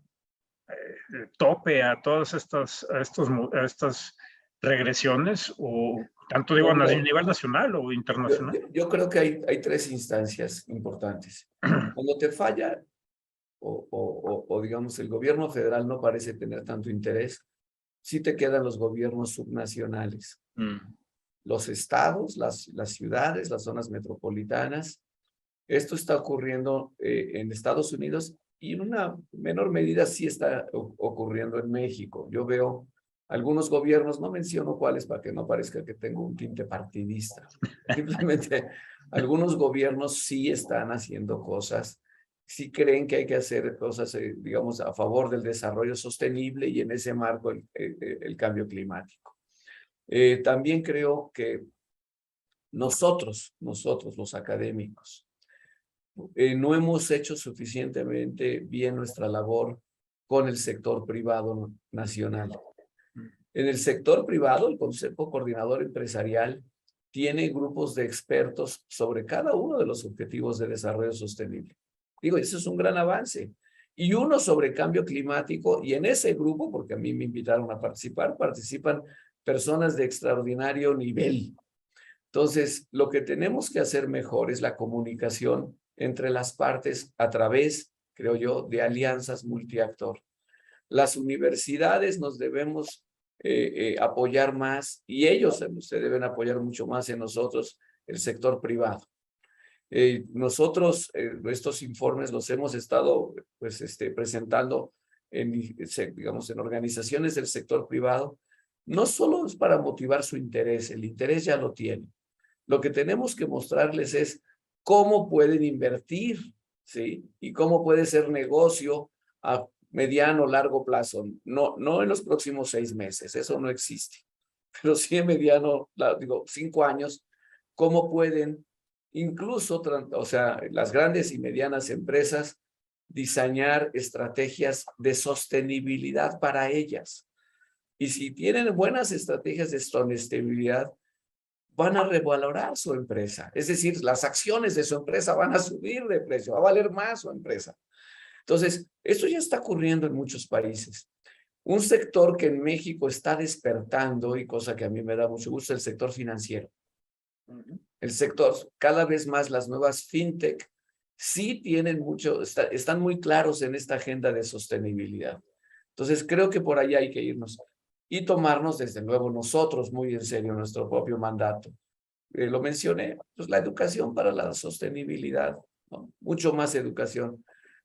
tope a todas estas regresiones, o tanto digo a nivel nacional o internacional. Yo creo que hay tres instancias importantes. Cuando te falla, o digamos el gobierno federal no parece tener tanto interés, sí te quedan los gobiernos subnacionales. Los estados, las ciudades, las zonas metropolitanas. Esto está ocurriendo en Estados Unidos y en una menor medida sí está ocurriendo en México. Yo veo algunos gobiernos, no menciono cuáles para que no parezca que tengo un tinte partidista. Simplemente algunos gobiernos sí están haciendo cosas sí creen que hay que hacer cosas, digamos, a favor del desarrollo sostenible y en ese marco el cambio climático. También creo que nosotros los académicos, no hemos hecho suficientemente bien nuestra labor con el sector privado nacional. En el sector privado, el Consejo Coordinador Empresarial tiene grupos de expertos sobre cada uno de los objetivos de desarrollo sostenible. Digo, eso es un gran avance. Y uno sobre cambio climático, y en ese grupo, porque a mí me invitaron a participar, participan personas de extraordinario nivel. Entonces, lo que tenemos que hacer mejor es la comunicación entre las partes a través, creo yo, de alianzas multiactor. Las universidades nos debemos apoyar más y ellos se deben apoyar mucho más en nosotros, el sector privado. Nosotros estos informes los hemos estado pues, presentando digamos, en organizaciones del sector privado. No solo es para motivar su interés, el interés ya lo tienen. Lo que tenemos que mostrarles es cómo pueden invertir, ¿sí? Y cómo puede ser negocio a mediano, largo plazo. No en los próximos 6 meses, eso no existe. Pero sí en mediano, digo, 5 años, cómo pueden incluso, o sea, las grandes y medianas empresas diseñar estrategias de sostenibilidad para ellas. Y si tienen buenas estrategias de sostenibilidad, van a revalorar su empresa. Es decir, las acciones de su empresa van a subir de precio, va a valer más su empresa. Entonces, esto ya está ocurriendo en muchos países. Un sector que en México está despertando, y cosa que a mí me da mucho gusto, el sector financiero. El sector, cada vez más las nuevas fintech, sí tienen mucho, están muy claros en esta agenda de sostenibilidad. Entonces, creo que por ahí hay que irnos y tomarnos, desde luego, nosotros muy en serio nuestro propio mandato. Lo mencioné, pues la educación para la sostenibilidad, ¿no? Mucho más educación.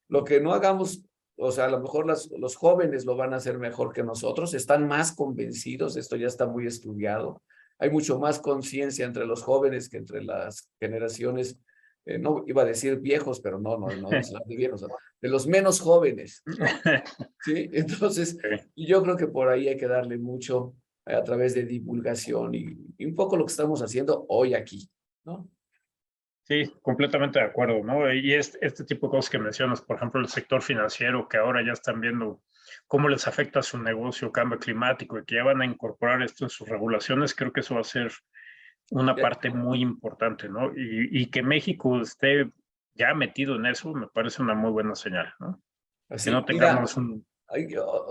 Lo que no hagamos, o sea, a lo mejor los jóvenes lo van a hacer mejor que nosotros, están más convencidos, esto ya está muy estudiado. Hay mucho más conciencia entre los jóvenes que entre las generaciones, no iba a decir viejos, pero no es de viejos, de los menos jóvenes, ¿no? Sí, entonces, yo creo que por ahí hay que darle mucho a través de divulgación y un poco lo que estamos haciendo hoy aquí, ¿no? Sí, completamente de acuerdo, ¿no? Y este tipo de cosas que mencionas, por ejemplo, el sector financiero, que ahora ya están viendo cómo les afecta a su negocio, cambio climático, y que ya van a incorporar esto en sus regulaciones, creo que eso va a ser una parte muy importante, ¿no? Y que México esté ya metido en eso, me parece una muy buena señal, ¿no? Que no Así, mira, tengamos un...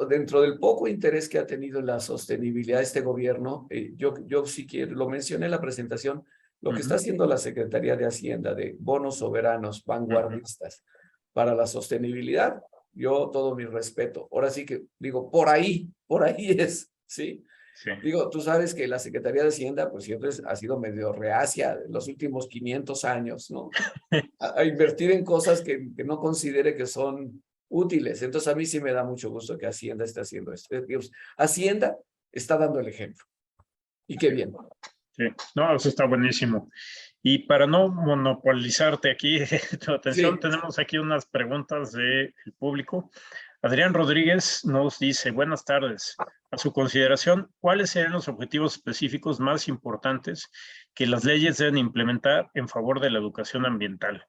dentro del poco interés que ha tenido en la sostenibilidad este gobierno, yo sí quiero, lo mencioné en la presentación, lo que está haciendo la Secretaría de Hacienda de bonos soberanos vanguardistas para la sostenibilidad, yo todo mi respeto. Ahora sí que digo, por ahí es, ¿sí? Sí. Digo, tú sabes que la Secretaría de Hacienda pues siempre ha sido medio reacia en los últimos 500 años, ¿no? A invertir en cosas que no considere que son útiles. Entonces a mí sí me da mucho gusto que Hacienda esté haciendo esto. Hacienda está dando el ejemplo. Y qué bien. Sí, no, eso está buenísimo. Y para no monopolizarte aquí tu atención, Sí. tenemos aquí unas preguntas del público. Adrián Rodríguez nos dice, buenas tardes. A su consideración, ¿cuáles serían los objetivos específicos más importantes que las leyes deben implementar en favor de la educación ambiental?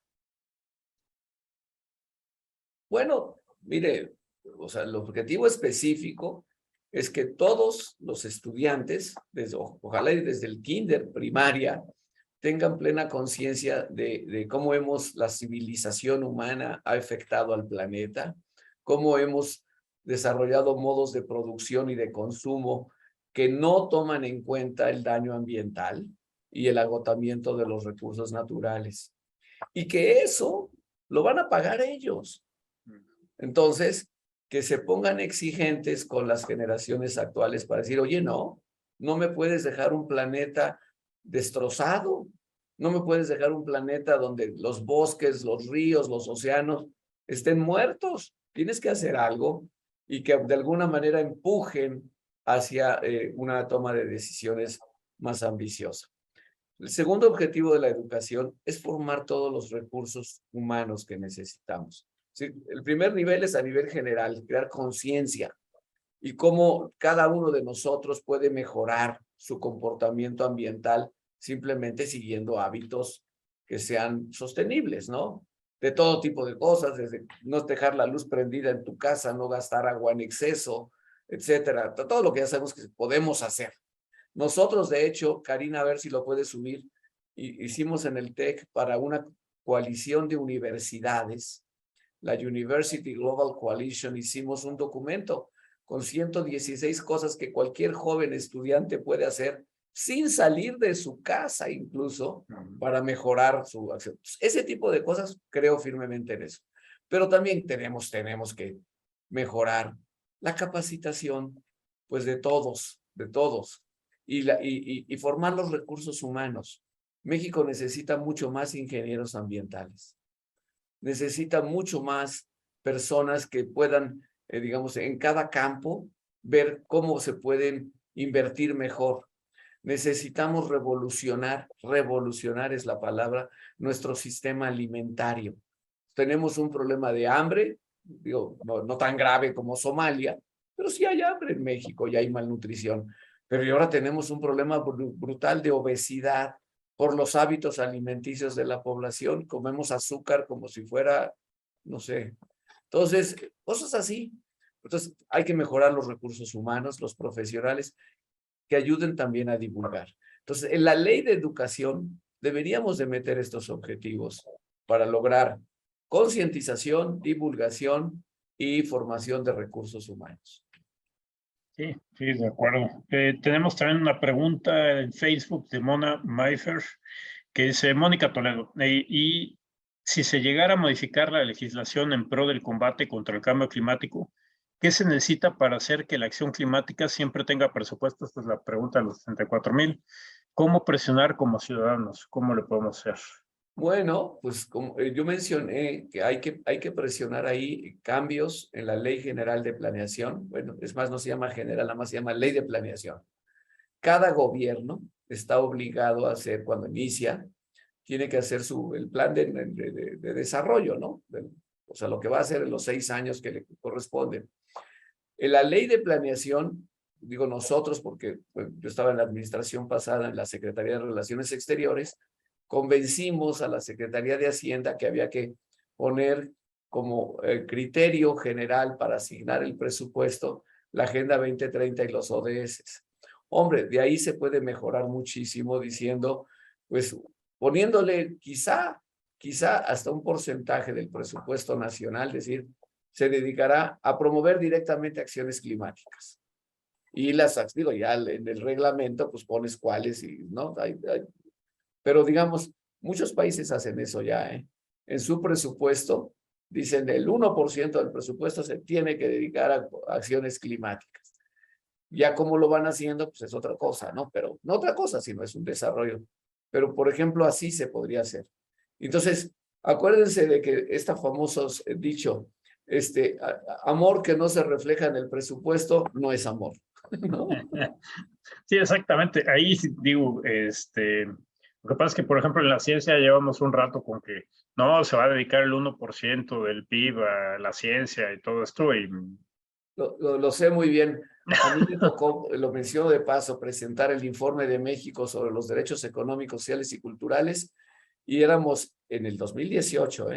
Bueno, mire, o sea, el objetivo específico es que todos los estudiantes, ojalá y desde el kinder, primaria, tengan plena conciencia de cómo la civilización humana ha afectado al planeta, cómo hemos desarrollado modos de producción y de consumo que no toman en cuenta el daño ambiental y el agotamiento de los recursos naturales. Y que eso lo van a pagar ellos. Entonces, que se pongan exigentes con las generaciones actuales para decir, oye, no me puedes dejar un planeta destrozado, no me puedes dejar un planeta donde los bosques, los ríos, los océanos estén muertos. Tienes que hacer algo y que de alguna manera empujen hacia una toma de decisiones más ambiciosa. El segundo objetivo de la educación es formar todos los recursos humanos que necesitamos. ¿Sí? El primer nivel es a nivel general, crear conciencia y cómo cada uno de nosotros puede mejorar su comportamiento ambiental simplemente siguiendo hábitos que sean sostenibles, ¿no? De todo tipo de cosas, desde no dejar la luz prendida en tu casa, no gastar agua en exceso, etcétera. Todo lo que ya sabemos que podemos hacer. Nosotros, de hecho, Karina, a ver si lo puedes subir, hicimos en el TEC para una coalición de universidades, la University Global Coalition, hicimos un documento con 116 cosas que cualquier joven estudiante puede hacer sin salir de su casa incluso para mejorar su acción. Ese tipo de cosas creo firmemente en eso. Pero también tenemos que mejorar la capacitación pues de todos, y formar los recursos humanos. México necesita mucho más ingenieros ambientales. Necesita mucho más personas que puedan, digamos, en cada campo, ver cómo se pueden invertir mejor. Necesitamos revolucionar es la palabra, nuestro sistema alimentario. Tenemos un problema de hambre, digo, no tan grave como Somalia, pero sí hay hambre en México y hay malnutrición. Pero ahora tenemos un problema brutal de obesidad por los hábitos alimenticios de la población. Comemos azúcar como si fuera, no sé. Entonces, cosas así. Entonces, hay que mejorar los recursos humanos, los profesionales, que ayuden también a divulgar. Entonces, en la ley de educación deberíamos de meter estos objetivos para lograr concientización, divulgación y formación de recursos humanos. Sí, sí, de acuerdo. Tenemos también una pregunta en Facebook de Mona Mayfer, que dice, Mónica Toledo, y si se llegara a modificar la legislación en pro del combate contra el cambio climático, ¿qué se necesita para hacer que la acción climática siempre tenga presupuesto? Esta es la pregunta de los 64,000. ¿Cómo presionar como ciudadanos? ¿Cómo le podemos hacer? Bueno, pues como yo mencioné que hay que presionar ahí cambios en la Ley General de Planeación. Bueno, es más, no se llama general, nada más se llama Ley de Planeación. Cada gobierno está obligado a hacer, cuando inicia, tiene que hacer el plan de desarrollo, ¿no? O sea, lo que va a hacer en los 6 años que le corresponden. En la Ley de Planeación, digo nosotros, porque pues, yo estaba en la administración pasada en la Secretaría de Relaciones Exteriores, convencimos a la Secretaría de Hacienda que había que poner como criterio general para asignar el presupuesto la Agenda 2030 y los ODS. Hombre, de ahí se puede mejorar muchísimo diciendo, pues poniéndole quizá hasta un porcentaje del presupuesto nacional, es decir, se dedicará a promover directamente acciones climáticas. Y digo, ya en el reglamento, pues pones cuáles y, ¿no? Pero digamos, muchos países hacen eso ya, ¿eh? En su presupuesto, dicen el 1% del presupuesto se tiene que dedicar a acciones climáticas. Ya cómo lo van haciendo, pues es otra cosa, ¿no? Pero no otra cosa, sino es un desarrollo. Pero, por ejemplo, así se podría hacer. Entonces, acuérdense de que este famoso dicho, amor que no se refleja en el presupuesto no es amor, ¿no? Sí, exactamente. Ahí digo, lo que pasa es que, por ejemplo, en la ciencia llevamos un rato con que no, se va a dedicar el 1% del PIB a la ciencia y todo esto. Y... Lo sé muy bien. A mí me tocó, lo menciono de paso, presentar el informe de México sobre los derechos económicos, sociales y culturales, y éramos en el 2018,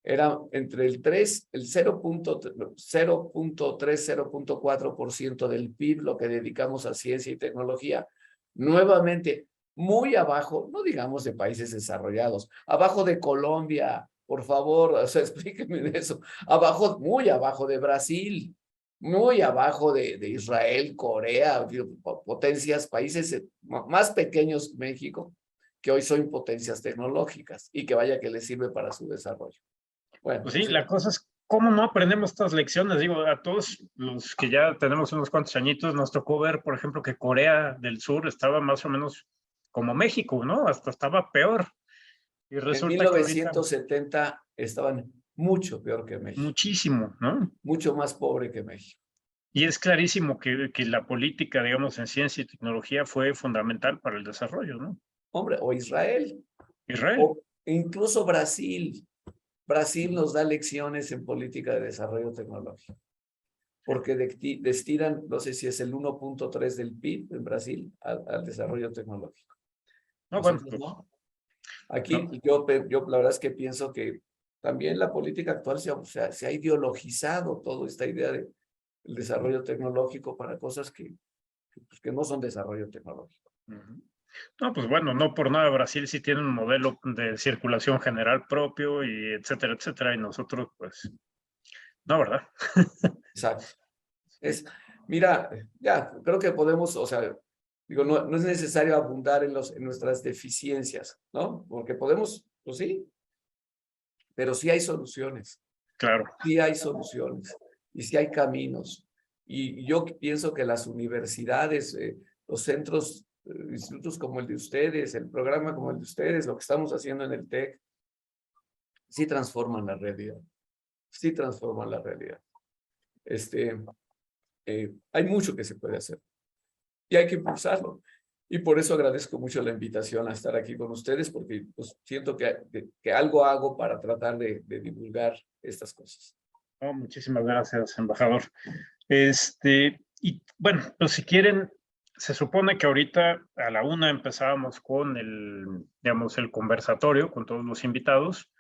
era entre el 0.3, 0.4% del PIB lo que dedicamos a ciencia y tecnología. Nuevamente, muy abajo, no digamos de países desarrollados, abajo de Colombia, por favor, o sea, explíquenme eso, abajo, muy abajo de Brasil, muy abajo de Israel, Corea, potencias, países más pequeños que México, que hoy son potencias tecnológicas y que vaya que les sirve para su desarrollo. Bueno, pues sí, la cosa es cómo no aprendemos estas lecciones. Digo, a todos los que ya tenemos unos cuantos añitos, nos tocó ver, por ejemplo, que Corea del Sur estaba más o menos como México, ¿no? Hasta estaba peor. Y resulta en 1970 que ahorita estaban mucho peor que México. Muchísimo, ¿no? Mucho más pobre que México. Y es clarísimo que la política, digamos, en ciencia y tecnología fue fundamental para el desarrollo, ¿no? Hombre, o Israel, Israel. o incluso Brasil. Brasil nos da lecciones en política de desarrollo tecnológico, porque destinan, no sé si es el 1.3 del PIB en Brasil al desarrollo tecnológico. No, bueno, Nosotros pues, no. Aquí no. yo la verdad es que pienso que también la política actual se ha ideologizado toda esta idea del desarrollo tecnológico para cosas que no son desarrollo tecnológico. Ujú. No, pues bueno, no por nada Brasil sí tiene un modelo de circulación general propio y etcétera, etcétera, y nosotros pues, no, ¿verdad? Exacto. Mira, ya, creo que podemos, o sea, digo, no es necesario abundar en nuestras deficiencias, ¿no? Porque podemos, pues sí, pero sí hay soluciones, Claro, sí hay soluciones y sí hay caminos. Y yo pienso que las universidades, los centros, institutos como el de ustedes, el programa como el de ustedes, lo que estamos haciendo en el TEC, sí transforman la realidad, sí transforman la realidad. Hay mucho que se puede hacer y hay que impulsarlo. Y por eso agradezco mucho la invitación a estar aquí con ustedes, porque pues, siento que algo hago para tratar de divulgar estas cosas. no, muchísimas gracias, embajador. Y bueno, pues si quieren, se supone que ahorita a la 1 empezábamos con digamos, el conversatorio con todos los invitados.